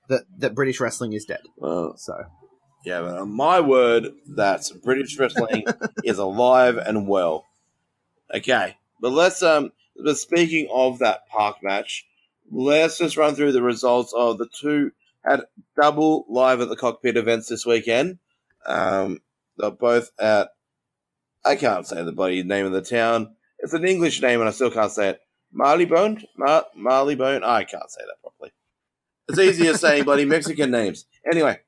that British wrestling is dead. Well, so. Yeah, but on my word, that British wrestling is alive and well. Okay, but but speaking of that Park match, let's just run through the results of the two had double live at the cockpit events this weekend. They're both at, I can't say the bloody name of the town. It's an English name and I still can't say it. Marleybone? Marleybone? I can't say that properly. It's easier saying bloody Mexican names. Anyway,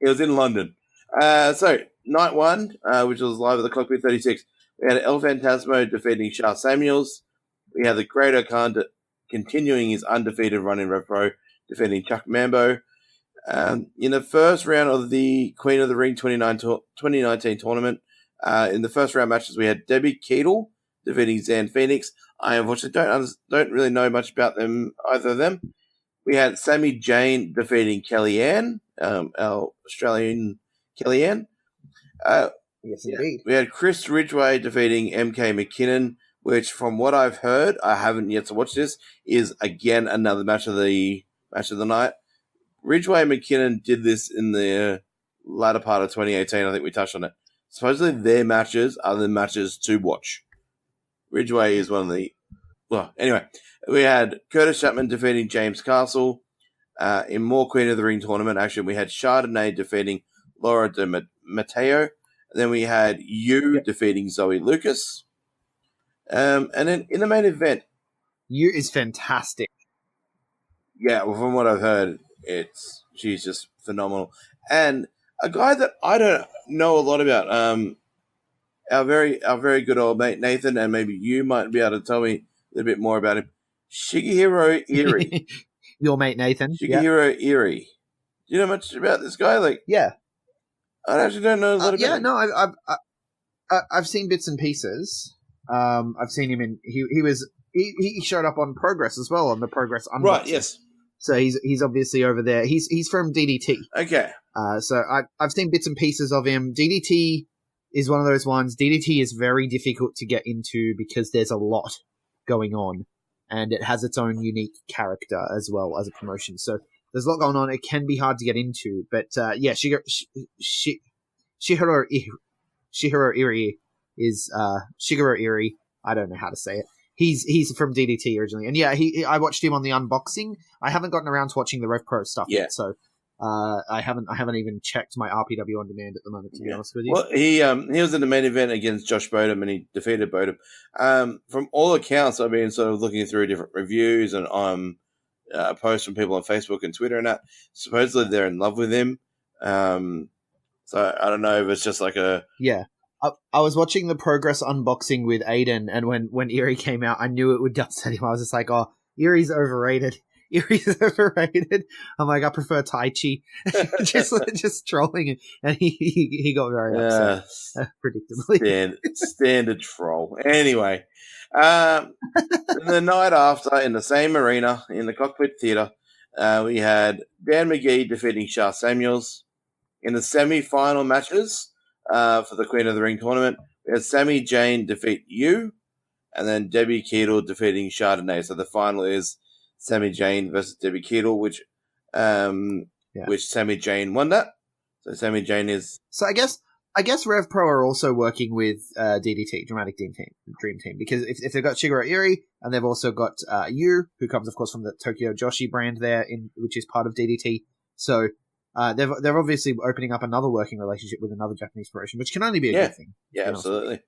it was in London. So, night one, which was live at the Cockpit 36, we had El Phantasmo defeating Shah Samuels. We had the Great Khan continuing his undefeated run in RevPro, defeating Chuck Mambo. In the first round of the Queen of the Ring 2019 tournament, in the first round matches, we had Debbie Keatle defeating Zan Phoenix. I unfortunately don't really know much about them, either of them. We had Sami Jane defeating Kellyanne, our Australian Kellyanne. Yes, indeed. We had Chris Ridgway defeating MK McKinnon, which, from what I've heard, I haven't yet to watch this, is again another match of the night. Ridgway and McKinnon did this in the latter part of 2018. I think we touched on it. Supposedly their matches are the matches to watch. Ridgway is one of the... Well, anyway, we had Curtis Chapman defeating James Castle. In more Queen of the Ring tournament action, we had Chardonnay defeating Laura de Matteo. And then we had defeating Zoe Lucas. And then in the main event... Yu is fantastic. Yeah, well, from what I've heard, she's just phenomenal. And a guy that I don't know a lot about. Our very good old mate Nathan, and maybe you might be able to tell me a little bit more about him. Shigehiro Iri. Your mate Nathan. Yeah. Shigehiro Iri. Do you know much about this guy? Like, Yeah. I actually don't know a lot about Yeah, him. no, I've seen bits and pieces. I've seen him in he showed up on Progress as well, on the Progress unboxing. Right, yes. So he's obviously over there. He's from DDT. Okay. So I've seen bits and pieces of him. DDT is one of those ones. DDT is very difficult to get into because there's a lot going on, and it has its own unique character as well as a promotion. So there's a lot going on. It can be hard to get into, but yeah, Shihiro Iri is Shigeru Iri. I don't know how to say it. He's from DDT originally, and yeah, I watched him on the unboxing. I haven't gotten around to watching the RevPro stuff yet, so I haven't even checked my RPW on demand at the moment, to be honest with you. Well, he was in the main event against Josh Bodum, and he defeated Bodum. From all accounts, I've been sort of looking through different reviews and posts from people on Facebook and Twitter and that. Supposedly they're in love with him. So I don't know if it's just like a... Yeah. I was watching the Progress unboxing with Aiden, and when Erie came out, I knew it would upset him. I was just like, oh, Erie's overrated. Erie's overrated. I'm like, I prefer Tai Chi. just trolling him. And he got very upset, predictably. Standard troll. Anyway, the night after, in the same arena, in the Cockpit Theatre, we had Dan McGee defeating Shah Samuels. In the semi-final matches for the Queen of the Ring tournament, we had Sami Zayn defeat Yu, and then Debbie Keetle defeating Chardonnay. So the final is Sami Zayn versus Debbie Keetle, which Sami Zayn won that. So Sami Zayn is... So I guess RevPro are also working with DDT, Dramatic Dream Team, because if they've got Shigeru Iri, and they've also got Yu, who comes, of course, from the Tokyo Joshi brand there, which is part of DDT. So they're obviously opening up another working relationship with another Japanese promotion, which can only be a good thing. Yeah, absolutely.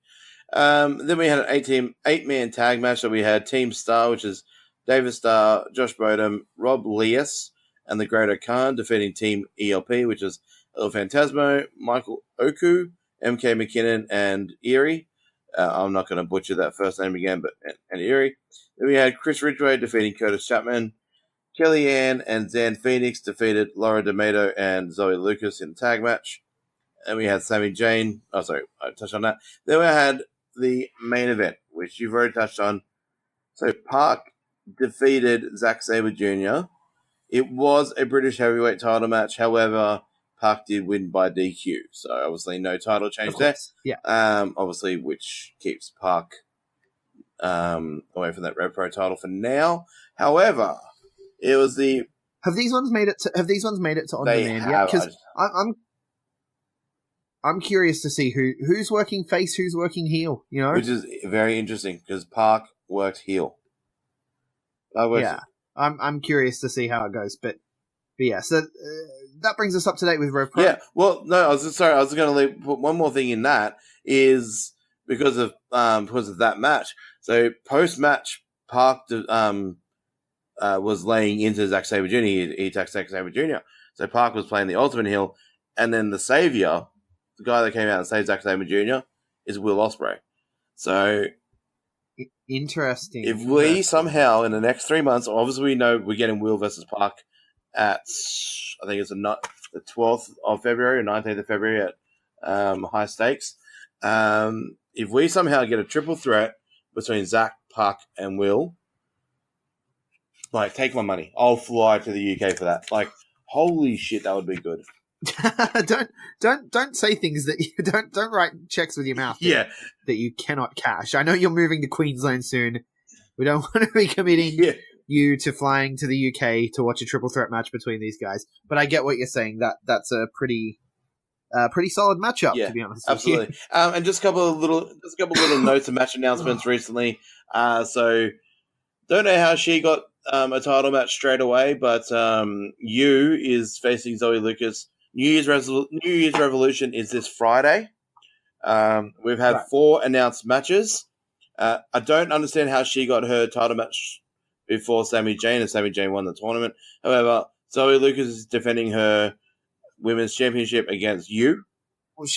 Then we had an 8-man tag match. So we had Team Star, which is David Starr, Josh Bodum, Rob Leas, and the Great Khan defeating Team ELP, which is El Phantasmo, Michael Oku, MK McKinnon, and Erie. I'm not going to butcher that first name again, and Erie. Then we had Chris Ridgway defeating Curtis Chapman. Kellyanne and Zan Phoenix defeated Laura D'Amato and Zoe Lucas in the tag match. And we had Sami Zayn. Oh, sorry, I touched on that. Then we had the main event, which you've already touched on. So Park defeated Zack Sabre Jr. It was a British heavyweight title match. However, Park did win by DQ. So obviously no title change there. Yeah. Obviously, which keeps Park away from that RevPro title for now. However, it was the... Have these ones made it to on demand yet? Because I'm curious to see who's working face, who's working heel. You know, which is very interesting because Park worked heel. I'm curious to see how it goes, but yeah. So that brings us up to date with RevPro. Yeah. Well, no, I was going to put one more thing in. That is because of that match. So post match, Park was laying into Zack Sabre Jr. He attacked Zack Sabre Jr. So Park was playing the Ultimate heel, and then the savior, the guy that came out and saved Zack Sabre Jr., is Will Ospreay. So interesting. If we somehow in the next 3 months, obviously we know we're getting Will versus Park at, I think it's the 12th of February or 19th of February at High Stakes. If we somehow get a triple threat between Zack, Park, and Will, like, take my money. I'll fly to the UK for that. Like, holy shit, that would be good. don't say things that you don't write checks with your mouth. Yeah, that you cannot cash. I know you're moving to Queensland soon. We don't want to be committing you to flying to the UK to watch a triple threat match between these guys. But I get what you're saying. That's a pretty solid matchup, to be honest. Absolutely. And just a couple of little notes and match announcements recently. So don't know how she got a title match straight away, but Yu is facing Zoe Lucas. New Year's Revolution is this Friday. We've had 4 announced matches. I don't understand how she got her title match before Sami Zayn, and Sami Zayn won the tournament. However, Zoe Lucas is defending her Women's Championship against you. Well,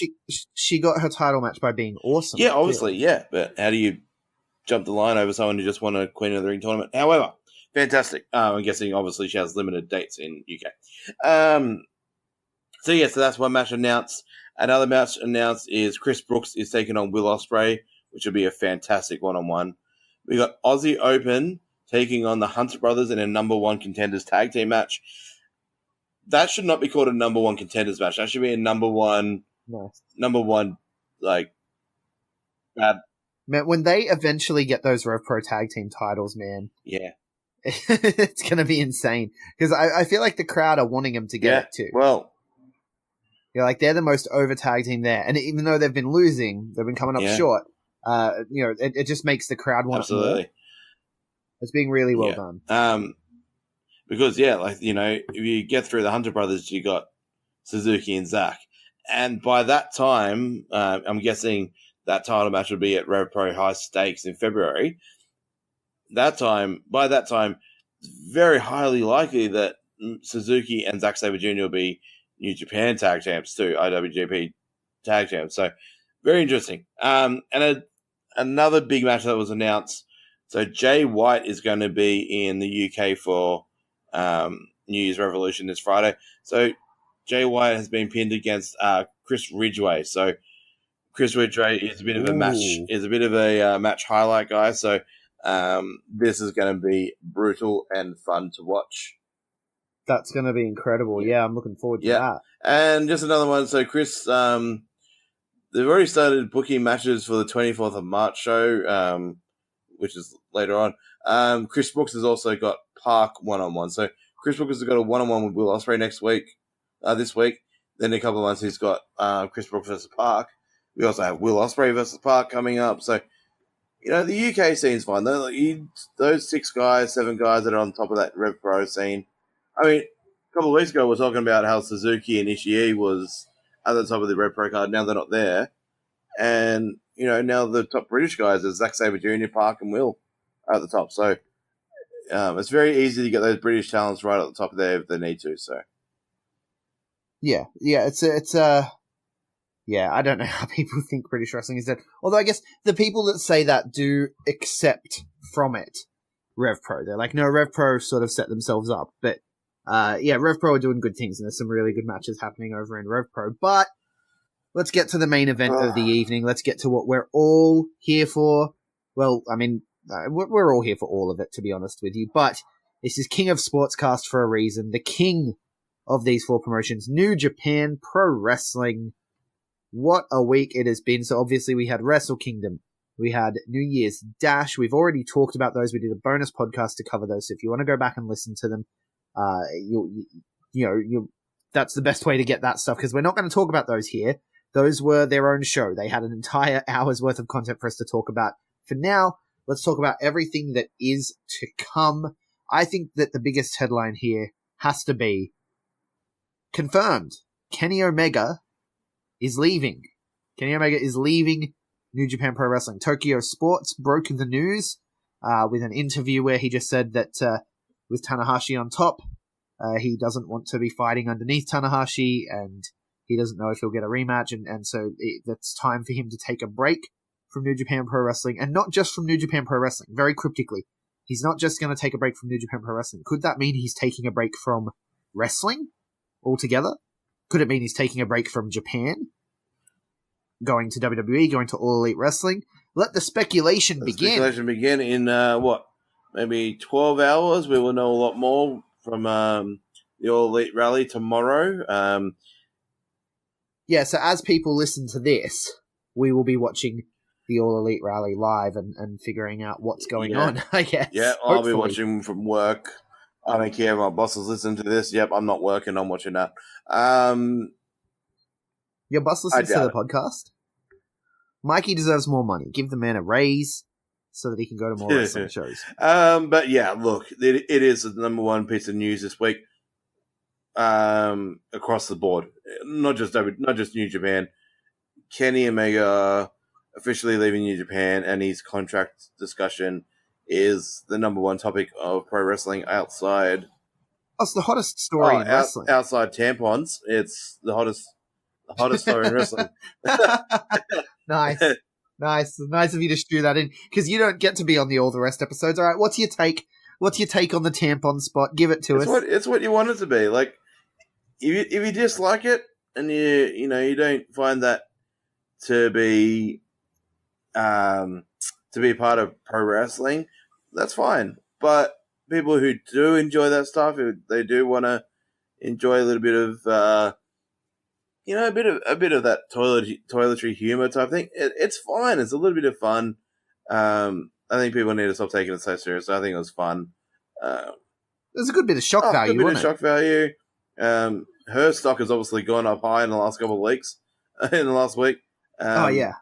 she got her title match by being awesome. Yeah, obviously, yeah. But how do you jump the line over someone who just won a Queen of the Ring tournament? However, fantastic. I'm guessing, obviously, she has limited dates in UK. So that's one match announced. Another match announced is Chris Brooks is taking on Will Ospreay, which would be a fantastic one-on-one. We got Aussie Open taking on the Hunter Brothers in a number one contenders tag team match. That should not be called a number one contenders match. That should be a number one, like, bad. Man, when they eventually get those RevPro tag team titles, man, Yeah. it's going to be insane. Because I feel like the crowd are wanting them to get it too. Well, like they're the most over tag team there. And even though they've been losing, they've been coming up short. It just makes the crowd want it more. It's being really well done. Because, if you get through the Hunter Brothers, you got Suzuki and Zack. And by that time, I'm guessing that title match would be at RevPro High Stakes in February. By that time, it's very highly likely that Suzuki and Zack Sabre Jr. will be New Japan tag champs too, IWGP tag champs. So, very interesting. And another big match that was announced. So, Jay White is going to be in the UK for New Year's Revolution this Friday. So, Jay White has been pinned against Chris Ridgway. So, Chris Ridgway is a bit of a match highlight guy. So, this is going to be brutal and fun to watch. That's going to be incredible. Yeah, I'm looking forward to that. And just another one. So, Chris, they've already started booking matches for the 24th of March show, which is later on. Chris Brooks has also got Park one-on-one. So, Chris Brooks has got a one-on-one with Will Ospreay this week. Then in a couple of months, he's got Chris Brooks versus Park. We also have Will Ospreay versus Park coming up. So, the UK scene's fine. Those 7 guys that are on top of that RevPro scene. I mean, a couple of weeks ago, we were talking about how Suzuki and Ishii was at the top of the RevPro card. Now they're not there. And, now the top British guys are Zack Sabre Jr., Park, and Will are at the top. So, it's very easy to get those British talents right at the top of there if they need to. So, yeah, I don't know how people think British wrestling is dead. Although I guess the people that say that do accept from it RevPro. They're like, no, RevPro sort of set themselves up. But, RevPro are doing good things, and there's some really good matches happening over in RevPro. But let's get to the main event of the evening. Let's get to what we're all here for. Well, I mean, we're all here for all of it, to be honest with you. But this is King of Sportscast for a reason. The king of these 4 promotions, New Japan Pro Wrestling. What a week it has been. So obviously we had Wrestle Kingdom. We had New Year's Dash. We've already talked about those. We did a bonus podcast to cover those. So if you want to go back and listen to them, that's the best way to get that stuff, because we're not going to talk about those here. Those were their own show. They had an entire hour's worth of content for us to talk about. For now, let's talk about everything that is to come. I think that the biggest headline here has to be confirmed. Kenny Omega is leaving. Kenny Omega is leaving New Japan Pro Wrestling. Tokyo Sports broke the news with an interview where he just said that with Tanahashi on top, he doesn't want to be fighting underneath Tanahashi, and he doesn't know if he'll get a rematch, and so it's time for him to take a break from New Japan Pro Wrestling, and not just from New Japan Pro Wrestling. Very cryptically, he's not just going to take a break from New Japan Pro Wrestling. Could that mean he's taking a break from wrestling altogether? Could it mean he's taking a break from Japan? Going to WWE, going to All Elite Wrestling? Let the speculation begin. Speculation begin in, maybe 12 hours. We will know a lot more from the All Elite Rally tomorrow. So as people listen to this, we will be watching the All Elite Rally live and figuring out what's going on, I guess. Yeah, I'll be watching from work. I don't care if my bosses listen to this. Yep, I'm not working. I'm watching that. Your boss listens to the podcast? Mikey deserves more money. Give the man a raise so that he can go to more wrestling shows. But yeah, look, it is the number one piece of news this week across the board. Not just New Japan. Kenny Omega officially leaving New Japan, and his contract discussion is the number one topic of pro wrestling outside That's the hottest story in wrestling. Outside tampons, it's the hottest story in wrestling. Nice. Nice of you to strew that in, because you don't get to be on the All the Rest episodes. All right, what's your take? What's your take on the tampon spot? Give it to us. It's what you want it to be. Like, if you dislike it and you don't find that to be part of pro wrestling, that's fine. But people who do enjoy that stuff, they do want to enjoy a little bit of a bit of that toiletry humor type thing. It's fine. It's a little bit of fun. I think people need to stop taking it so serious. I think it was fun. There's a good bit of shock value. Good bit of shock value. Her stock has obviously gone up high in the last couple of weeks. In the last week. Yeah.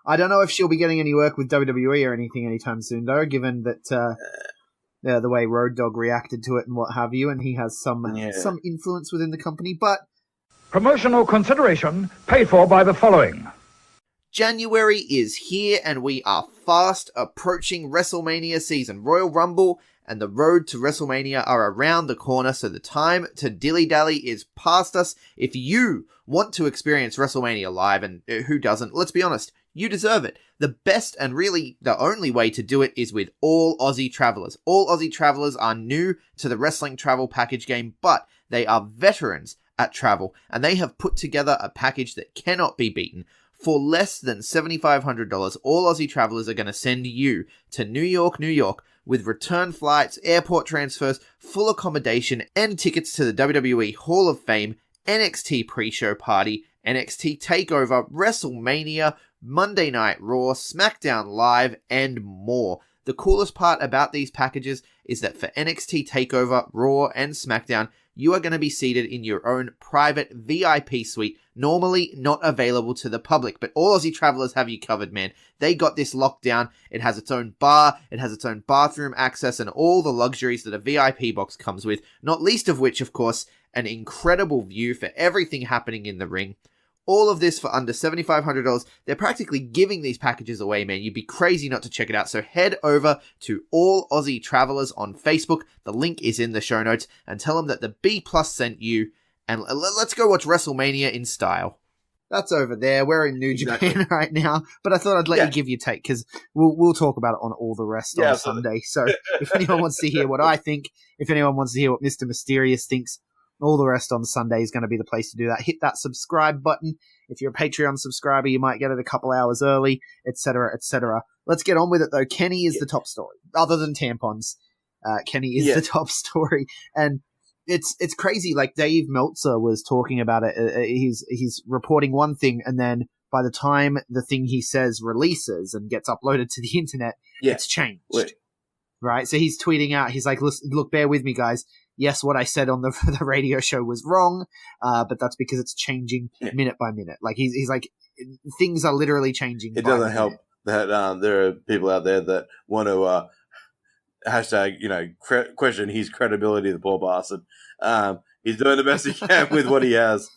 I don't know if she'll be getting any work with WWE or anything anytime soon, though, given that the way Road Dogg reacted to it and what have you, and he has some influence within the company. But promotional consideration paid for by the following. January is here, and we are fast approaching WrestleMania season. Royal Rumble and the road to WrestleMania are around the corner, so the time to dilly-dally is past us. If you want to experience WrestleMania live, and who doesn't, let's be honest, you deserve it. The best and really the only way to do it is with All Aussie Travelers. All Aussie Travelers are new to the wrestling travel package game, but they are veterans at travel, and they have put together a package that cannot be beaten. For less than $7,500, All Aussie Travelers are going to send you to New York, with return flights, airport transfers, full accommodation, and tickets to the WWE Hall of Fame, NXT pre-show party, NXT TakeOver, WrestleMania, Monday Night Raw, SmackDown Live, and more. The coolest part about these packages is that for NXT TakeOver, Raw, and SmackDown, you are going to be seated in your own private VIP suite, normally not available to the public, but All Aussie Travelers have you covered, man. They got this locked down. It has its own bar, it has its own bathroom access, and all the luxuries that a VIP box comes with, not least of which, of course, an incredible view for everything happening in the ring. All of this for under $7,500. They're practically giving these packages away, man. You'd be crazy not to check it out. So head over to All Aussie Travelers on Facebook. The link is in the show notes. And tell them that the B Plus sent you. And let's go watch WrestleMania in style. That's over there. We're in New Japan right now. But I thought I'd let you give your take, because we'll talk about it on All the Rest on Sunday. So if anyone wants to hear what I think, if anyone wants to hear what Mr. Mysterious thinks, All the Rest on Sunday is going to be the place to do that. Hit that subscribe button. If you're a Patreon subscriber, you might get it a couple hours early, etc., etc. Let's get on with it, though. Kenny is the top story. Other than tampons, Kenny is the top story. And it's crazy. Like, Dave Meltzer was talking about it. He's reporting one thing, and then by the time the thing he says releases and gets uploaded to the internet, it's changed. Right? So he's tweeting out, he's like, look, bear with me, guys. Yes, what I said on the radio show was wrong, but that's because it's changing minute by minute. Like, he's like, things are literally changing. It doesn't help that there are people out there that want to hashtag, question his credibility, the poor bastard. He's doing the best he can with what he has.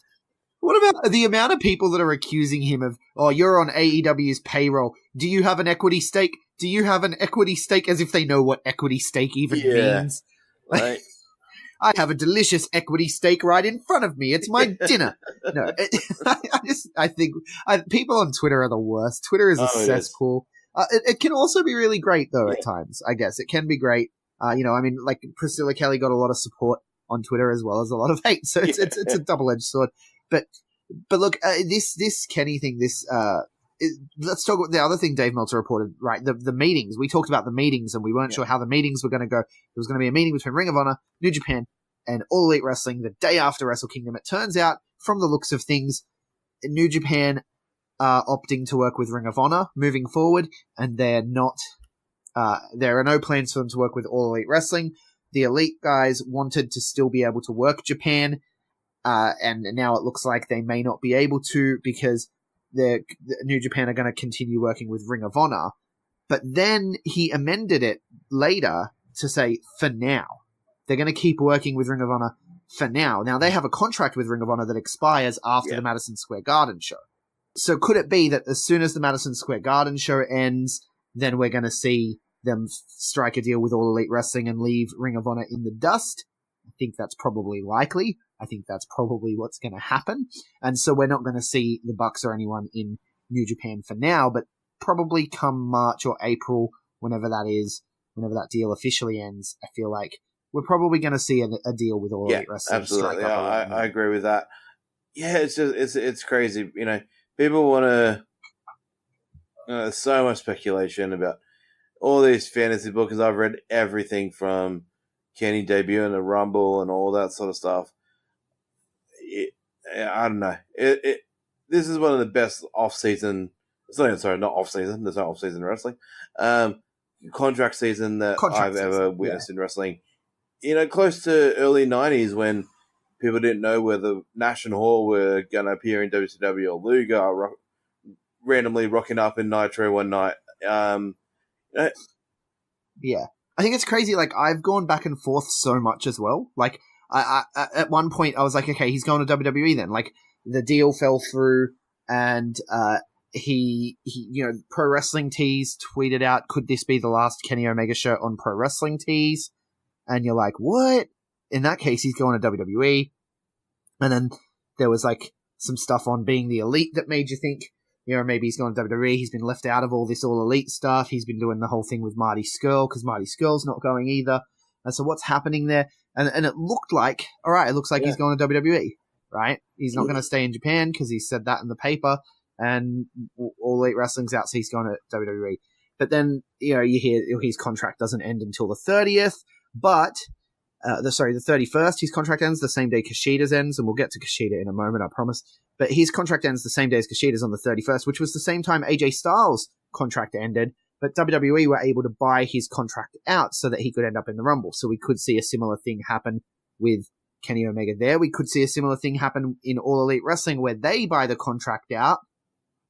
What about the amount of people that are accusing him of, oh, you're on AEW's payroll. Do you have an equity stake? Do you have an equity stake? As if they know what equity stake even means. Right. I have a delicious equity steak right in front of me. It's my dinner. No, I think people on Twitter are the worst. Twitter is a cesspool. It can also be really great, though, at times, I guess. It can be great. Like Priscilla Kelly got a lot of support on Twitter as well as a lot of hate. So it's a double-edged sword. But look, this Kenny thing, let's talk about the other thing Dave Meltzer reported, right? The meetings. We talked about the meetings, and we weren't sure how the meetings were going to go. There was going to be a meeting between Ring of Honor, New Japan, and All Elite Wrestling the day after Wrestle Kingdom. It turns out, from the looks of things, New Japan are opting to work with Ring of Honor moving forward, and they're not. There are no plans for them to work with All Elite Wrestling. The Elite guys wanted to still be able to work Japan, and now it looks like they may not be able to, because the New Japan are going to continue working with Ring of Honor. But then he amended it later to say, for now. They're going to keep working with Ring of Honor for now. Now, they have a contract with Ring of Honor that expires after the Madison Square Garden show. So could it be that as soon as the Madison Square Garden show ends, then we're going to see them strike a deal with All Elite Wrestling and leave Ring of Honor in the dust? I think that's probably likely. I think that's probably what's going to happen. And so we're not going to see the Bucks or anyone in New Japan for now, but probably come March or April, whenever that is, whenever that deal officially ends, I feel like we're probably going to see a deal with All Elite Wrestling. Absolutely. I agree with that. Yeah, it's crazy. You know, people want to. There's so much speculation about all these fantasy books. I've read everything from Kenny debuting the Rumble and all that sort of stuff. I don't know. This is one of the best off-season. Not off-season. There's no off-season wrestling. Contract season that I've ever witnessed in wrestling. You know, close to early 90s when people didn't know whether Nash and Hall were going to appear in WCW or Luger, randomly rocking up in Nitro one night. Yeah. I think it's crazy. Like, I've gone back and forth so much as well. Like, I at one point, I was like, okay, he's going to WWE then. Like, the deal fell through, and he Pro Wrestling Tees tweeted out, could this be the last Kenny Omega shirt on Pro Wrestling Tees? And you're like, what? In that case, he's going to WWE. And then there was, like, some stuff on Being the Elite that made you think, you know, maybe he's going to WWE. He's been left out of all this All Elite stuff. He's been doing the whole thing with Marty Scurll because Marty Scurll's not going either. And so what's happening there? And it looked like, all right, it looks like he's going to WWE, right? He's not going to stay in Japan because he said that in the paper. And All Elite Wrestling's out, so he's going to WWE. But then, you know, you hear his contract doesn't end until the 30th. But, the 31st, his contract ends the same day Kushida's ends, and we'll get to Kushida in a moment, I promise. But his contract ends the same day as Kushida's on the 31st, which was the same time AJ Styles' contract ended, but WWE were able to buy his contract out so that he could end up in the Rumble. So we could see a similar thing happen with Kenny Omega there. We could see a similar thing happen in All Elite Wrestling where they buy the contract out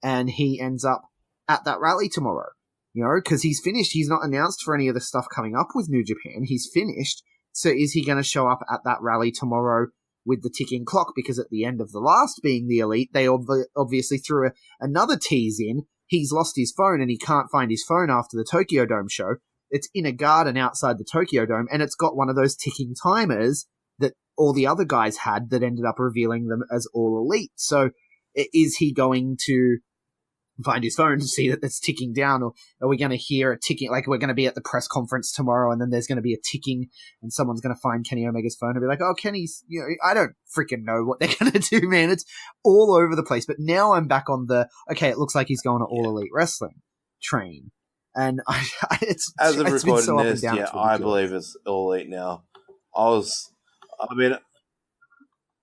and he ends up at that rally tomorrow. You know, because he's finished. He's not announced for any of the stuff coming up with New Japan. He's finished. So is he going to show up at that rally tomorrow with the ticking clock? Because at the end of the last Being the Elite, they obviously threw another tease in. He's lost his phone and he can't find his phone after the Tokyo Dome show. It's in a garden outside the Tokyo Dome, and it's got one of those ticking timers that all the other guys had that ended up revealing them as All Elite. So is he going to find his phone to see that it's ticking down, or are we going to hear a ticking, like we're going to be at the press conference tomorrow and then there's going to be a ticking and someone's going to find Kenny Omega's phone and be like, oh, Kenny's, you know, I don't freaking know what they're going to do, man. It's all over the place. But now I'm back on the, okay, it looks like he's going to All Elite Wrestling train. And it's as of recording so this, I believe it's All Elite now.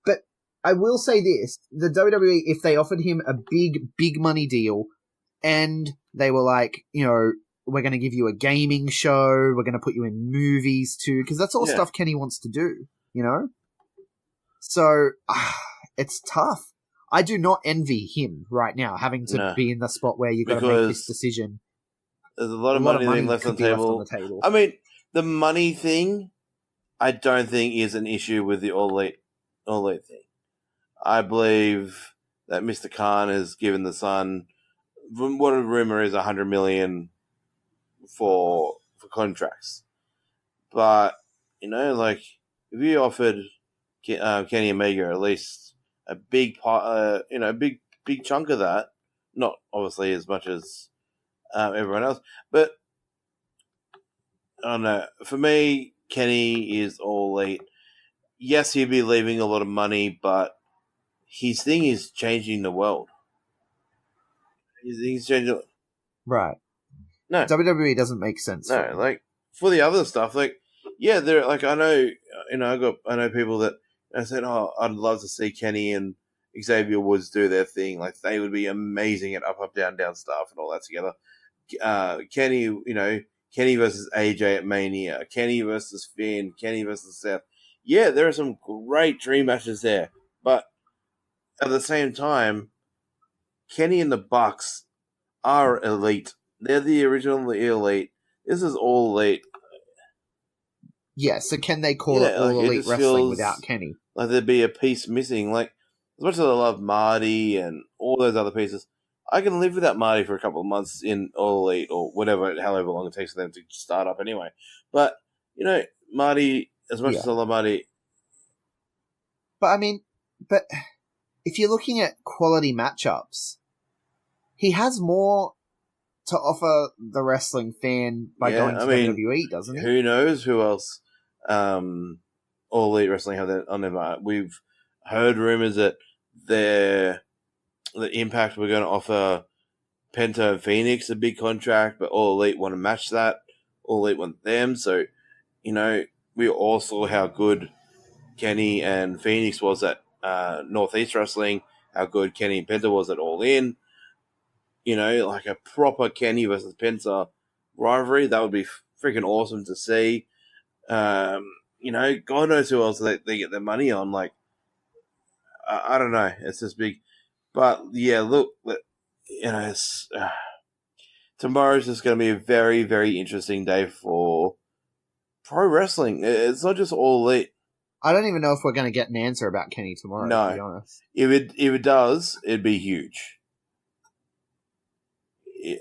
But I will say this, the WWE, if they offered him a big money deal and they were like, you know, we're going to give you a gaming show, we're going to put you in movies too, because that's all stuff Kenny wants to do, you know? So, it's tough. I do not envy him right now, having to be in the spot where you've got to make this decision. There's a lot of money being left on the table. I mean, the money thing, I don't think is an issue with the All Elite thing. I believe that Mr. Khan has given the Sun, what a rumor is, $100 million for contracts. But, you know, like, if you offered Kenny Omega at least a big part, big chunk of that, not obviously as much as everyone else, but I don't know. For me, Kenny is All Elite. Yes, he'd be leaving a lot of money, but his thing is changing the world. He's changing. Right. No, WWE doesn't make sense. No, like for the other stuff, like they're like I know people that I said, oh, I'd love to see Kenny and Xavier Woods do their thing. Like they would be amazing at up, down, down stuff and all that together. Kenny versus AJ at Mania, Kenny versus Finn, Kenny versus Seth. Yeah, there are some great dream matches there, but at the same time, Kenny and the Bucks are elite. They're the original Elite. This is All Elite. Yeah, so can they call it All Elite Wrestling without Kenny? Like there'd be a piece missing. Like, as much as I love Marty and all those other pieces, I can live without Marty for a couple of months in All Elite or whatever, however long it takes for them to start up anyway. But, you know, Marty, as much as I love Marty, But if you're looking at quality matchups, he has more to offer the wrestling fan by going to WWE, doesn't he? Who knows who else All Elite Wrestling have that on their mark. We've heard rumors that the Impact were going to offer Penta and Phoenix a big contract, but All Elite want to match that. All Elite want them. So, we all saw how good Kenny and Phoenix was at Northeast Wrestling, how good Kenny and Penta was at All In. Like a proper Kenny versus Penta rivalry. That would be freaking awesome to see. God knows who else they get their money on. Like, I don't know. It's just big. But, yeah, look, tomorrow's just going to be a very, very interesting day for pro wrestling. It's not just All Elite. I don't even know if we're going to get an answer about Kenny tomorrow, to be honest. If it does, it'd be huge.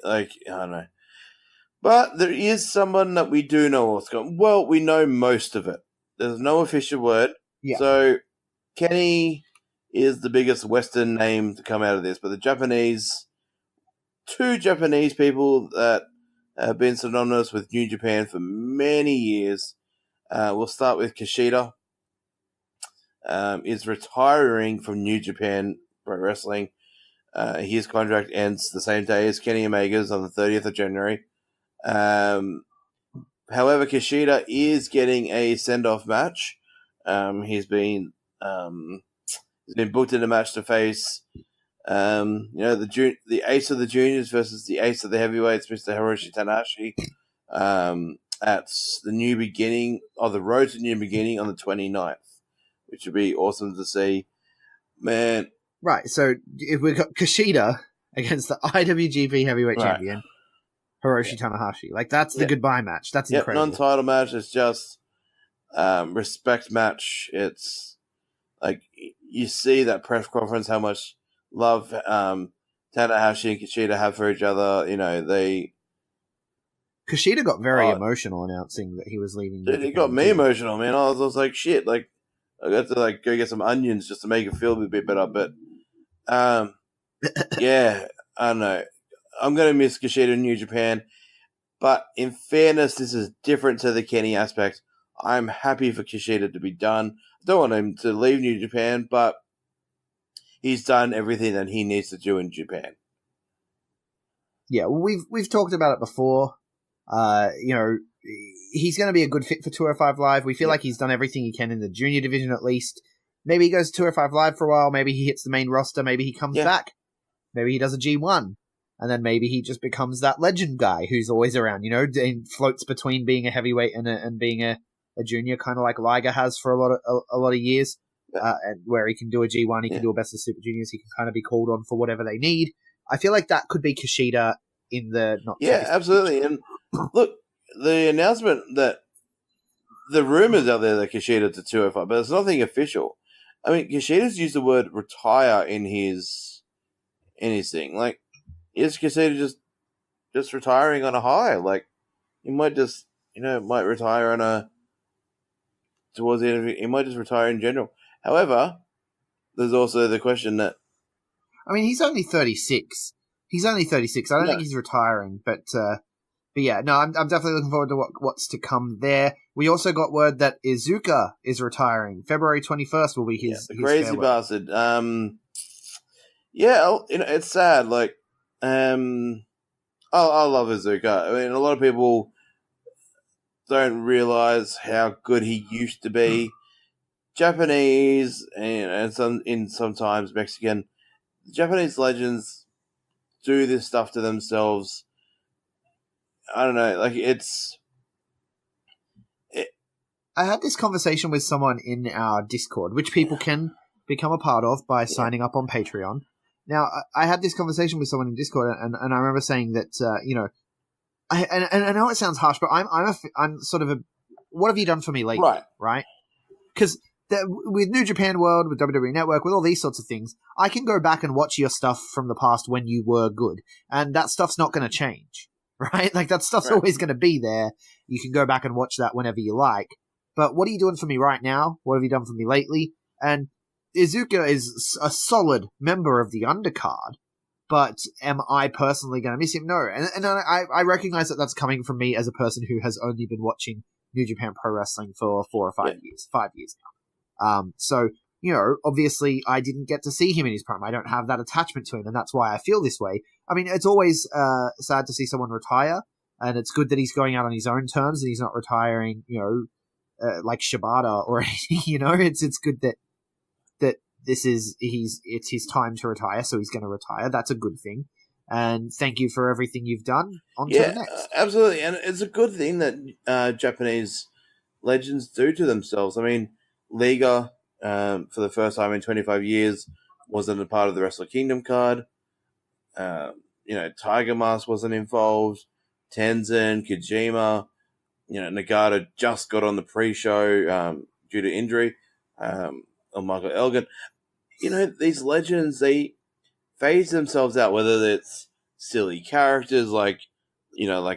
I don't know. But there is someone that we do know what's going. Well, we know most of it. There's no official word. Yeah. So Kenny is the biggest Western name to come out of this. But two Japanese people that have been synonymous with New Japan for many years. We'll start with Kushida. Is retiring from New Japan Pro Wrestling. His contract ends the same day as Kenny Omega's on the 30th of January. However, Kushida is getting a send-off match. He's been booked in a match to face, the ace of the juniors versus the ace of the heavyweights, Mr. Hiroshi Tanahashi, at the New Beginning, or the Road to New Beginning on the 29th, which would be awesome to see. Man. Right, so if we've got Kushida against the IWGP Heavyweight Champion, Hiroshi Tanahashi. Like, that's the goodbye match. That's incredible. Non-title match. It's just respect match. It's like you see that press conference, how much love Tanahashi and Kushida have for each other. Kushida got very emotional announcing that he was leaving. Dude, it got me emotional, man. I was like, shit. Like, I got to go get some onions just to make it feel a bit better. But yeah, I don't know. I'm going to miss Kushida in New Japan. But in fairness, this is different to the Kenny aspect. I'm happy for Kushida to be done. I don't want him to leave New Japan, but he's done everything that he needs to do in Japan. Yeah, we've talked about it before. He's going to be a good fit for 205 Live. We feel like he's done everything he can in the junior division at least. Maybe he goes to 205 Live for a while. Maybe he hits the main roster. Maybe he comes back. Maybe he does a G1. And then maybe he just becomes that legend guy who's always around, and floats between being a heavyweight and being a junior, kind of like Liger has for a lot of years, and where he can do a G1, he can do a Best of Super Juniors, he can kind of be called on for whatever they need. I feel like that could be Kushida in the not. Yeah, absolutely. And look, the announcement that the rumors out there that Kushida to 205, but it's nothing official. I mean, Kushida's used the word retire in his thing. Like, is Kushida just retiring on a high? Like, he might just, might retire towards the end of it. He might just retire in general. However, there's also the question that, I mean, he's only 36. I don't think he's retiring, but yeah, no, I'm definitely looking forward to what's to come there. We also got word that Iizuka is retiring. February 21st will be his crazy farewell. bastard. It's sad. Like, I love Iizuka. I mean, a lot of people don't realize how good he used to be. Japanese and sometimes Mexican, Japanese legends do this stuff to themselves. I don't know, like I had this conversation with someone in our Discord, which people can become a part of by signing up on Patreon. Now, I had this conversation with someone in Discord, and I remember saying that, I know it sounds harsh, but I'm sort of what have you done for me lately? Right? Because with New Japan World, with WWE Network, with all these sorts of things, I can go back and watch your stuff from the past when you were good, and that stuff's not going to change, right? Like, that stuff's always going to be there. You can go back and watch that whenever you like. But what are you doing for me right now? What have you done for me lately? And Iizuka is a solid member of the undercard, but am I personally going to miss him? No. And I recognize that that's coming from me as a person who has only been watching New Japan Pro Wrestling for 4 or 5 years. 5 years now. So, obviously I didn't get to see him in his prime. I don't have that attachment to him, and that's why I feel this way. I mean, it's always sad to see someone retire, and it's good that he's going out on his own terms and he's not retiring, like Shibata or anything. It's good that it's his time to retire, so he's going to retire. That's a good thing. And thank you for everything you've done. On to the next. Absolutely. And it's a good thing that Japanese legends do to themselves. I mean, Liga, for the first time in 25 years, wasn't a part of the Wrestle Kingdom card. Tiger Mask wasn't involved. Tenzin, Kojima, Nagata just got on the pre-show due to injury. Or Michael Elgin. These legends, they phase themselves out, whether it's silly characters like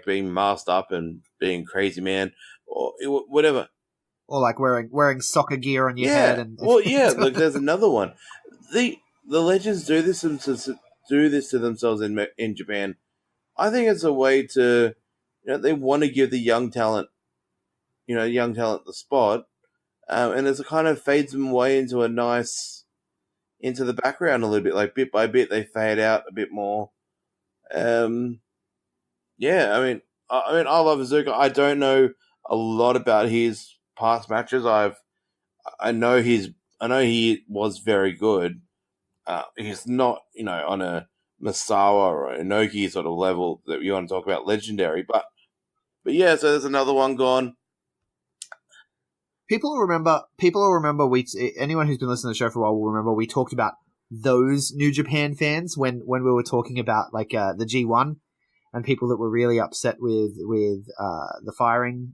being masked up and being Crazy Man or whatever. Or like wearing soccer gear on your head. And Look, there's another one. The legends do this to themselves in Japan. I think it's a way to, they want to give the young talent the spot. And it kind of fades them away into the background a little bit. Like bit by bit, they fade out a bit more. I mean, I love Iizuka. I don't know a lot about his past matches. I know he was very good. He's not, on a Masawa or a Inoki sort of level that you want to talk about legendary. But yeah, so there's another one gone. People will remember. Anyone who's been listening to the show for a while will remember we talked about those New Japan fans when we were talking about like the G1 and people that were really upset with the firing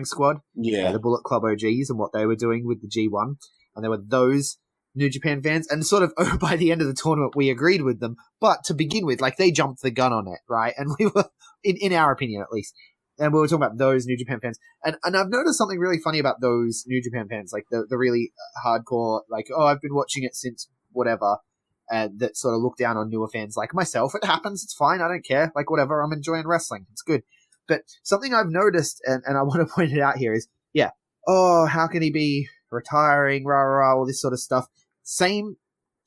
squad, the Bullet Club OGs and what they were doing with the G1, and there were those New Japan fans, and sort of by the end of the tournament we agreed with them, but to begin with, like they jumped the gun on it, right? And we were, in our opinion at least. And we were talking about those New Japan fans. And I've noticed something really funny about those New Japan fans, like the really hardcore, like, I've been watching it since whatever, and that sort of look down on newer fans like myself. It happens. It's fine. I don't care. Like, whatever. I'm enjoying wrestling. It's good. But something I've noticed, and I want to point it out here is, how can he be retiring, all this sort of stuff. Same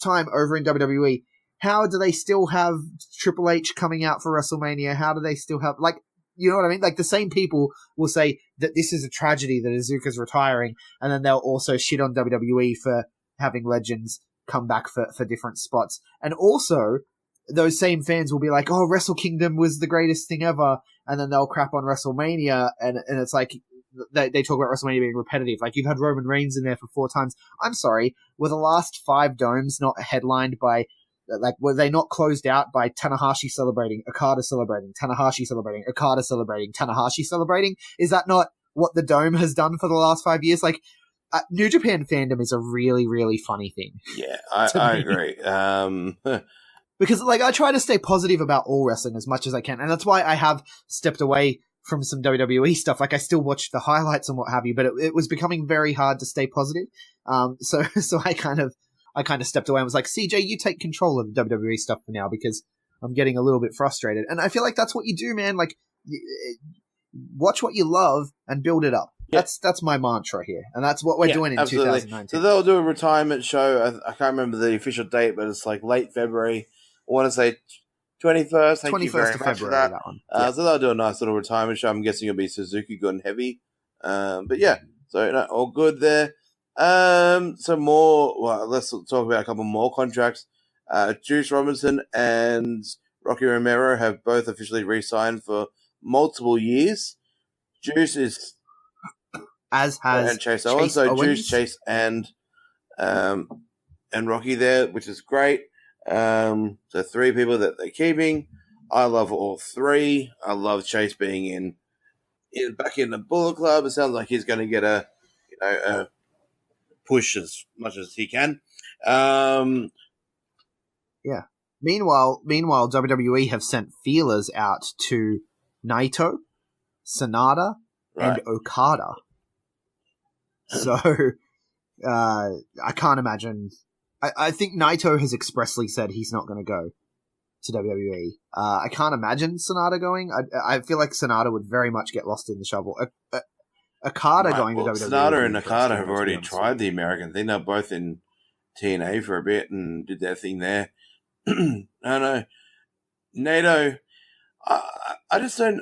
time over in WWE, how do they still have Triple H coming out for WrestleMania? How do they still have, like, you know what I mean? Like, the same people will say that this is a tragedy that Iizuka's retiring, and then they'll also shit on WWE for having legends come back for different spots. And also, those same fans will be like, Wrestle Kingdom was the greatest thing ever, and then they'll crap on WrestleMania, and it's like, they talk about WrestleMania being repetitive. Like, you've had Roman Reigns in there for 4 times. I'm sorry, were the last 5 domes not headlined by... Like, were they not closed out by Tanahashi celebrating, Okada celebrating, Tanahashi celebrating, Okada celebrating, Tanahashi celebrating? Is that not what the Dome has done for the last 5 years? Like, New Japan fandom is a really, really funny thing. Yeah, I agree. Because, like, I try to stay positive about all wrestling as much as I can, and that's why I have stepped away from some WWE stuff. Like, I still watch the highlights and what have you, but it was becoming very hard to stay positive. So I kind of stepped away and was like, CJ, you take control of the WWE stuff for now because I'm getting a little bit frustrated. And I feel like that's what you do, man. Like, watch what you love and build it up. Yeah. That's my mantra here. And that's what we're doing in 2019. So they'll do a retirement show. I can't remember the official date, but it's like late February. I want to say 21st. Thank you very much for that. One. So they'll do a nice little retirement show. I'm guessing it'll be Suzuki good and heavy. But yeah, so all good there. Some more. Well, let's talk about a couple more contracts. Juice Robinson and Rocky Romero have both officially re-signed for multiple years. Juice is as has and Chase Owens. So Juice, Chase, and Rocky there, which is great. So 3 people that they're keeping. I love all 3. I love Chase being back in the Bullet Club. It sounds like he's going to get a push as much as he can. Yeah. Meanwhile, WWE have sent feelers out to Naito, Sanada, and Okada. So, I can't imagine. I think Naito has expressly said he's not going to go to WWE. I can't imagine Sonata going. I feel like Sonata would very much get lost in the shuffle. Okada going to WWE. Sonata and Okada have already tried the American thing. They're both in TNA for a bit and did their thing there. I don't know. Naito, I just don't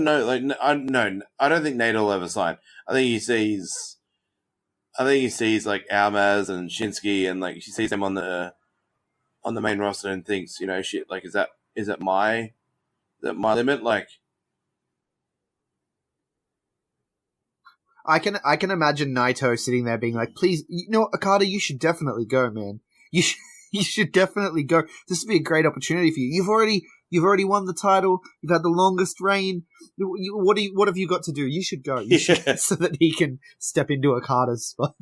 know. Like, I don't think Naito will ever sign. I think he sees like Almaz and Shinsuke, and like he sees them on the main roster and thinks, shit. Like, is that my limit? Like, I can imagine Naito sitting there being like, please, Okada, you should definitely go, man. You should definitely go. This would be a great opportunity for you. You've already won the title. You've had the longest reign. What have you got to do? You should go. You should, so that he can step into Okada's spot.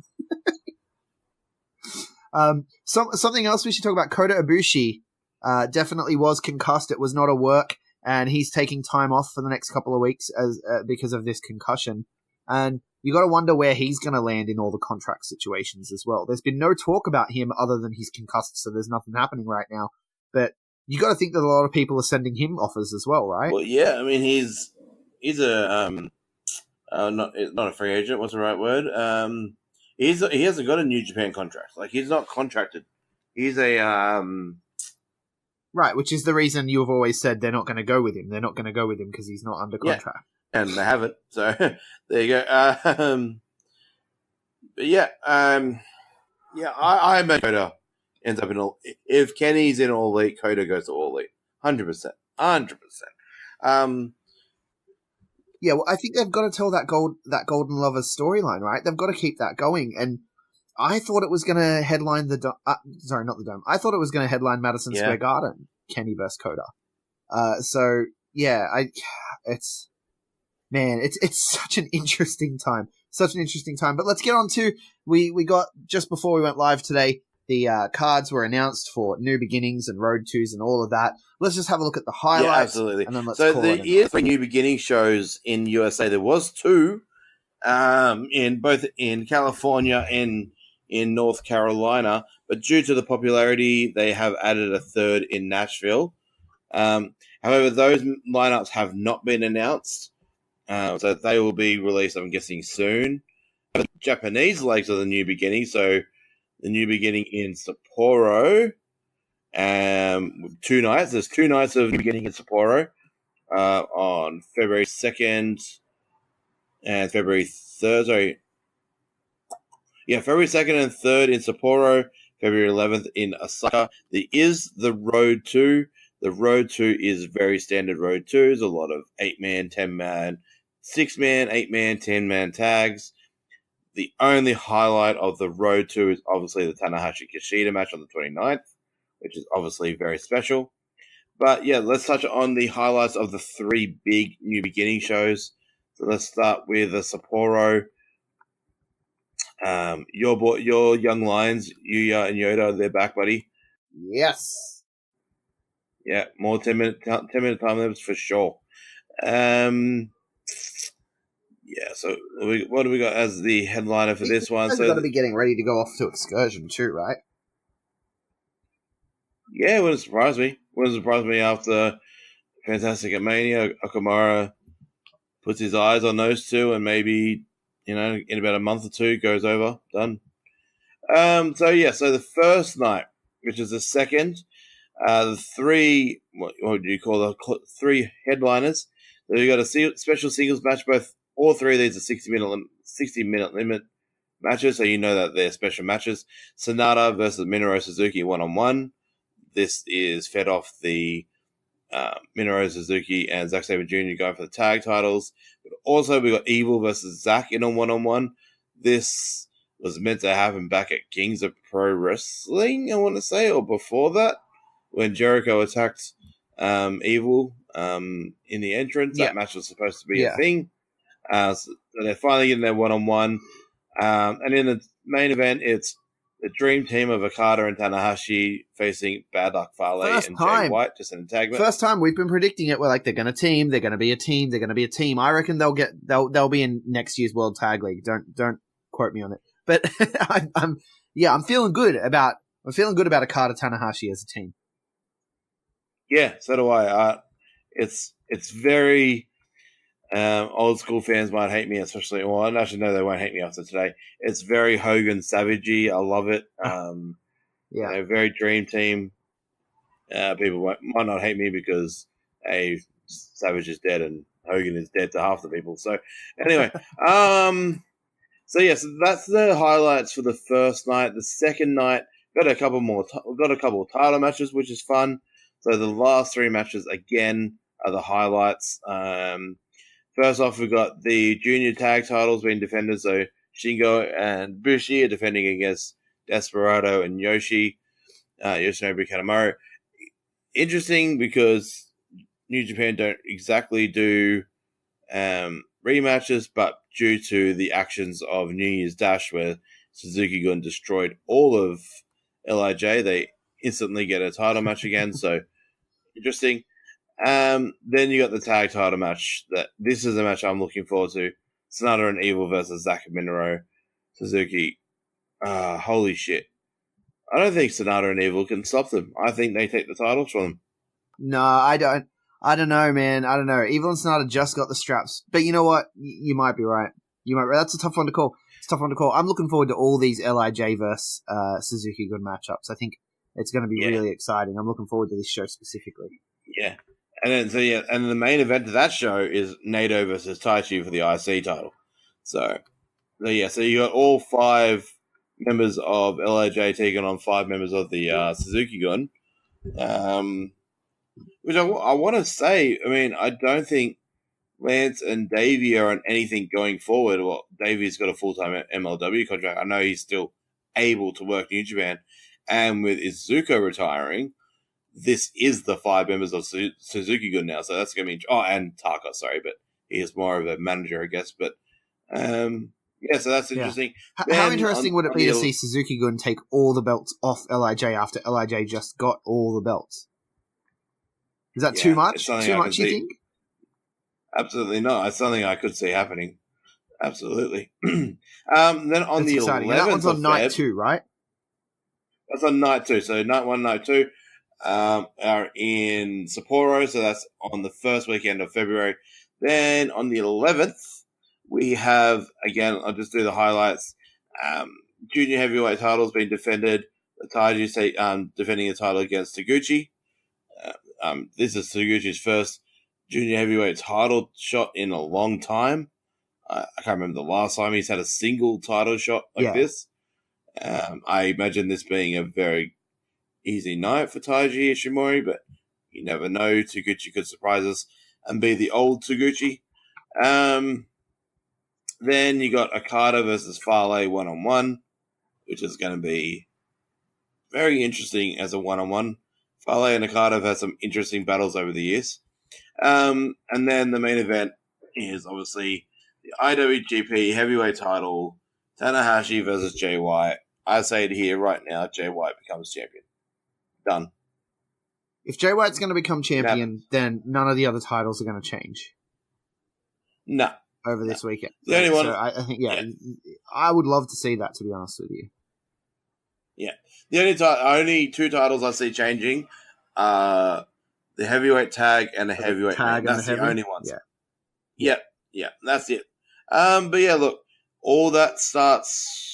Something else we should talk about. Kota Ibushi definitely was concussed. It was not a work, and he's taking time off for the next couple of weeks because of this concussion. And you got to wonder where he's going to land in all the contract situations as well. There's been no talk about him other than he's concussed, so there's nothing happening right now. But you got to think that a lot of people are sending him offers as well, right? Well, yeah. I mean, he's a not a free agent. What's the right word? He hasn't got a New Japan contract. Like, he's not contracted. He's a right, which is the reason you've always said they're not going to go with him. They're not going to go with him because he's not under contract. And they haven't. So there you go. But yeah, I imagine Kota ends up in all. If Kenny's in All Elite, Kota goes to All Elite, 100%. Yeah, well, I think they've got to tell that Golden Lovers storyline, right? They've got to keep that going. And I thought it was going to headline the sorry, not the Dome. I thought it was going to headline Madison Square Garden, Kenny versus Kota. So yeah, it's such an interesting time. But let's get on to, we got, just before we went live today, the cards were announced for New Beginnings and Road 2s and all of that. Let's just have a look at the highlights. Yeah, absolutely. And then let's so call the it year for New Beginning shows in USA, there was 2, in both in California and in North Carolina, but due to the popularity, they have added a 3rd in Nashville. However, those lineups have not been announced. So they will be released, I'm guessing, soon. The Japanese legs of the New Beginning, so the New Beginning in Sapporo, 2 nights. There's 2 nights of New Beginning in Sapporo on February 2nd and February 3rd. Sorry. Yeah, February 2nd and 3rd in Sapporo, February 11th in Osaka. There is the Road 2. The Road 2 is very standard Road 2s, a lot of 8-man, 10-man, 6-man, 8-man, 10-man tags. The only highlight of the Road 2 is obviously the Tanahashi-Kishida match on the 29th, which is obviously very special. But yeah, let's touch on the highlights of the 3 big New Beginning shows. So let's start with the Sapporo. Your young lions, Yuya and Yoda, they're back, buddy. Yes. Yeah, more 10-minute time limits for sure. Yeah, so what do we got as the headliner for this one? So got to be getting ready to go off to Excursion too, right? Yeah, it wouldn't surprise me. Wouldn't surprise me after Fantastic at Mania, Okamura puts his eyes on those 2 and maybe, in about a month or 2 goes over. Done. So the first night, which is the 2nd, the 3, what do you call the 3 headliners? So you got a special singles match. All 3 of these are 60-minute limit matches, so you know that they're special matches. Sonata versus Minoru Suzuki 1-on-1. This is fed off the Minoru Suzuki and Zack Sabre Jr. going for the tag titles. But also we got Evil versus Zack in a 1-on-1. This was meant to happen back at Kings of Pro Wrestling, I want to say, or before that, when Jericho attacked Evil in the entrance. That match was supposed to be a thing. So they're finally getting their 1-on-1. And in the main event, it's the dream team of Okada and Tanahashi facing Bad Luck Fale and Jay White, just an tag match. First time we've been predicting it. We're like, they're going to team. They're going to be a team. They're going to be a team. I reckon they'll be in next year's World Tag League. Don't quote me on it. But I'm feeling good about Okada Tanahashi as a team. Yeah, so do I. It's very old school fans might hate me, especially. Well, I actually know they won't hate me after today. It's very Hogan Savage-y. I love it. Very Dream Team. People might not hate me because Savage is dead and Hogan is dead to half the people. So anyway, so that's the highlights for the first night. The second night got a couple of title matches, which is fun. So the last three matches again are the highlights. First off, we've got the junior tag titles being defended. So Shingo and Bushi are defending against Desperado and Yoshinobu Kanemaru. Interesting because New Japan don't exactly do rematches, but due to the actions of New Year's Dash where Suzuki-gun destroyed all of LIJ, they instantly get a title match again. So interesting. Then you got the tag title match. This is a match I'm looking forward to. Sonata and Evil versus Zack and Minoru Suzuki. Holy shit. I don't think Sonata and Evil can stop them. I think they take the titles from them. No, I don't. I don't know, man. I don't know. Evil and Sonata just got the straps. But you know what? You might be right. That's a tough one to call. I'm looking forward to all these LIJ versus Suzuki-gun matchups. I think it's going to be really exciting. I'm looking forward to this show specifically. Yeah. And the main event of that show is Naito versus Taichi for the IC title. So you got all 5 members of LIJ taking on 5 members of the Suzuki-gun. Which I want to say, I mean, I don't think Lance and Davey are on anything going forward. Well, Davey's got a full-time MLW contract. I know he's still able to work New Japan. And with Izuka retiring, this is the 5 members of Suzuki-gun now. So that's going to be... Oh, and Taka, sorry, but he is more of a manager, I guess. But, so that's interesting. How interesting would it be to see Suzuki-gun take all the belts off LIJ after LIJ just got all the belts? Is that too much? Too much, you think? Absolutely not. It's something I could see happening. Absolutely. Then on That's the exciting. 11th That one's on night Feb, 2, right? That's on night 2. So night 1, night 2 are in Sapporo. So that's on the first weekend of February. Then on the 11th, we have, again, I'll just do the highlights. Junior heavyweight titles being defended. Taiji defending the title against Taguchi. This is Taguchi's first junior heavyweight title shot in a long time. I can't remember the last time he's had a single title shot like this. I imagine this being a very easy night for Taiji Ishimori, but you never know. Taguchi could surprise us and be the old Taguchi. Then you got Okada versus Fale 1-on-1, which is going to be very interesting as a 1-on-1. Fale and Okada have had some interesting battles over the years. And then the main event is obviously the IWGP heavyweight title, Tanahashi versus Jay White. I say it here right now, Jay White becomes champion. Done. If Jay White's going to become champion, then none of the other titles are going to change. No. Over this weekend. The only one, so I think, I would love to see that, to be honest with you. Yeah. The only 2 titles I see changing are the heavyweight tag and the heavyweight tag. That's the only ones. Yeah. Yeah. That's it. But yeah, look, all that starts.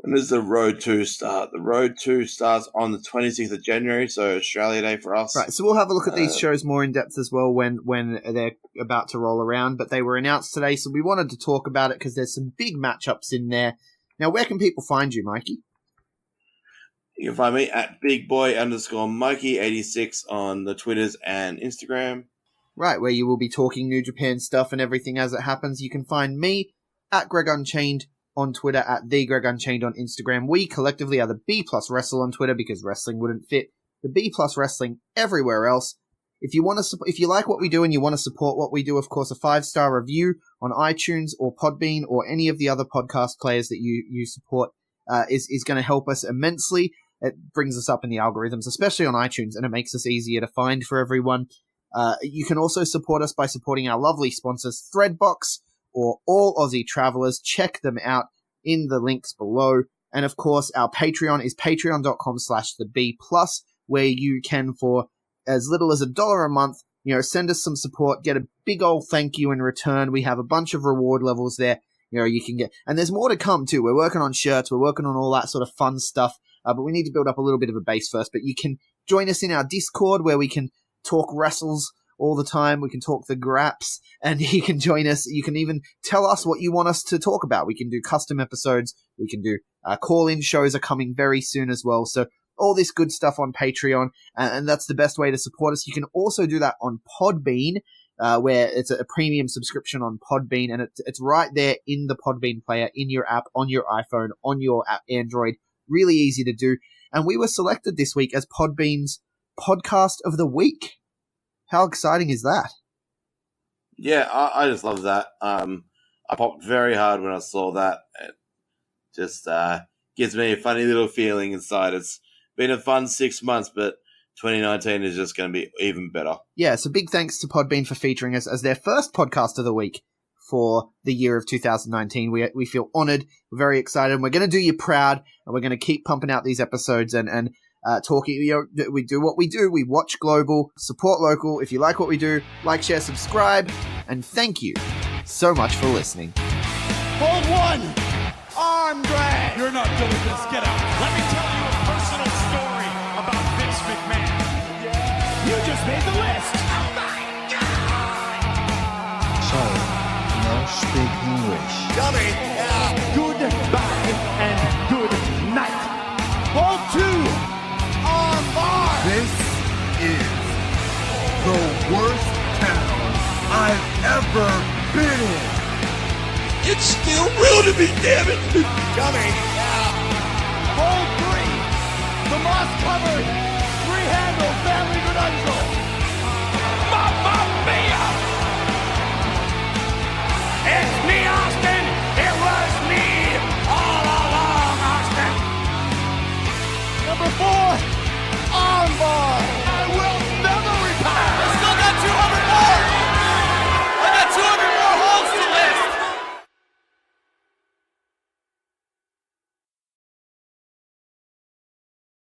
When does the Road 2 start? The Road 2 starts on the 26th of January, so Australia Day for us. Right, so we'll have a look at these shows more in depth as well when they're about to roll around, but they were announced today, so we wanted to talk about it because there's some big matchups in there. Now, where can people find you, Mikey? You can find me at bigboy_Mikey86 on the Twitters and Instagram. Right, where you will be talking New Japan stuff and everything as it happens. You can find me at Greg Unchained on Twitter, at the Greg Unchained on Instagram. We collectively are the B Plus Wrestle on Twitter because wrestling wouldn't fit. The B Plus Wrestling everywhere else. If you like what we do and you want to support what we do, of course, a 5-star review on iTunes or Podbean or any of the other podcast players that you support is going to help us immensely. It brings us up in the algorithms, especially on iTunes, and it makes us easier to find for everyone. You can also support us by supporting our lovely sponsors, Threadbox. or All Aussie Travelers. Check them out in the links below. And of course, our Patreon is patreon.com/theb+, where you can, for as little as $1 a month, send us some support, get a big old thank you in return. We have a bunch of reward levels there. You can get, and there's more to come too. We're working on shirts, we're working on all that sort of fun stuff, but we need to build up a little bit of a base first. But you can join us in our Discord, where we can talk wrestles all the time. We can talk the graps, and you can join us. You can even tell us what you want us to talk about. We can do custom episodes. We can do call-in shows are coming very soon as well. So all this good stuff on Patreon, and that's the best way to support us. You can also do that on Podbean, where it's a premium subscription on Podbean, and it's right there in the Podbean player, in your app, on your iPhone, on your Android. Really easy to do. And we were selected this week as Podbean's Podcast of the Week. How exciting is that? Yeah, I just love that. I popped very hard when I saw that. It just gives me a funny little feeling inside. It's been a fun 6 months, but 2019 is just going to be even better. Yeah, so big thanks to Podbean for featuring us as their first podcast of the week for the year of 2019. We feel honored. We're very excited. And we're going to do you proud, and we're going to keep pumping out these episodes and talking. We do what we do. We watch global, support local. If you like what we do, like, share, subscribe, and thank you so much for listening. Hold one. Arm drag. You're not doing this. Get out. Let me tell you a personal story about Vince McMahon. You just made the list. Oh my God. Sorry, no speak English. Dummy. Goodbye and good night. Hold two. Arm bar. This is the worst town I've ever been in. It's still real to me, damn it. Dummy. Hold three. The moss covered.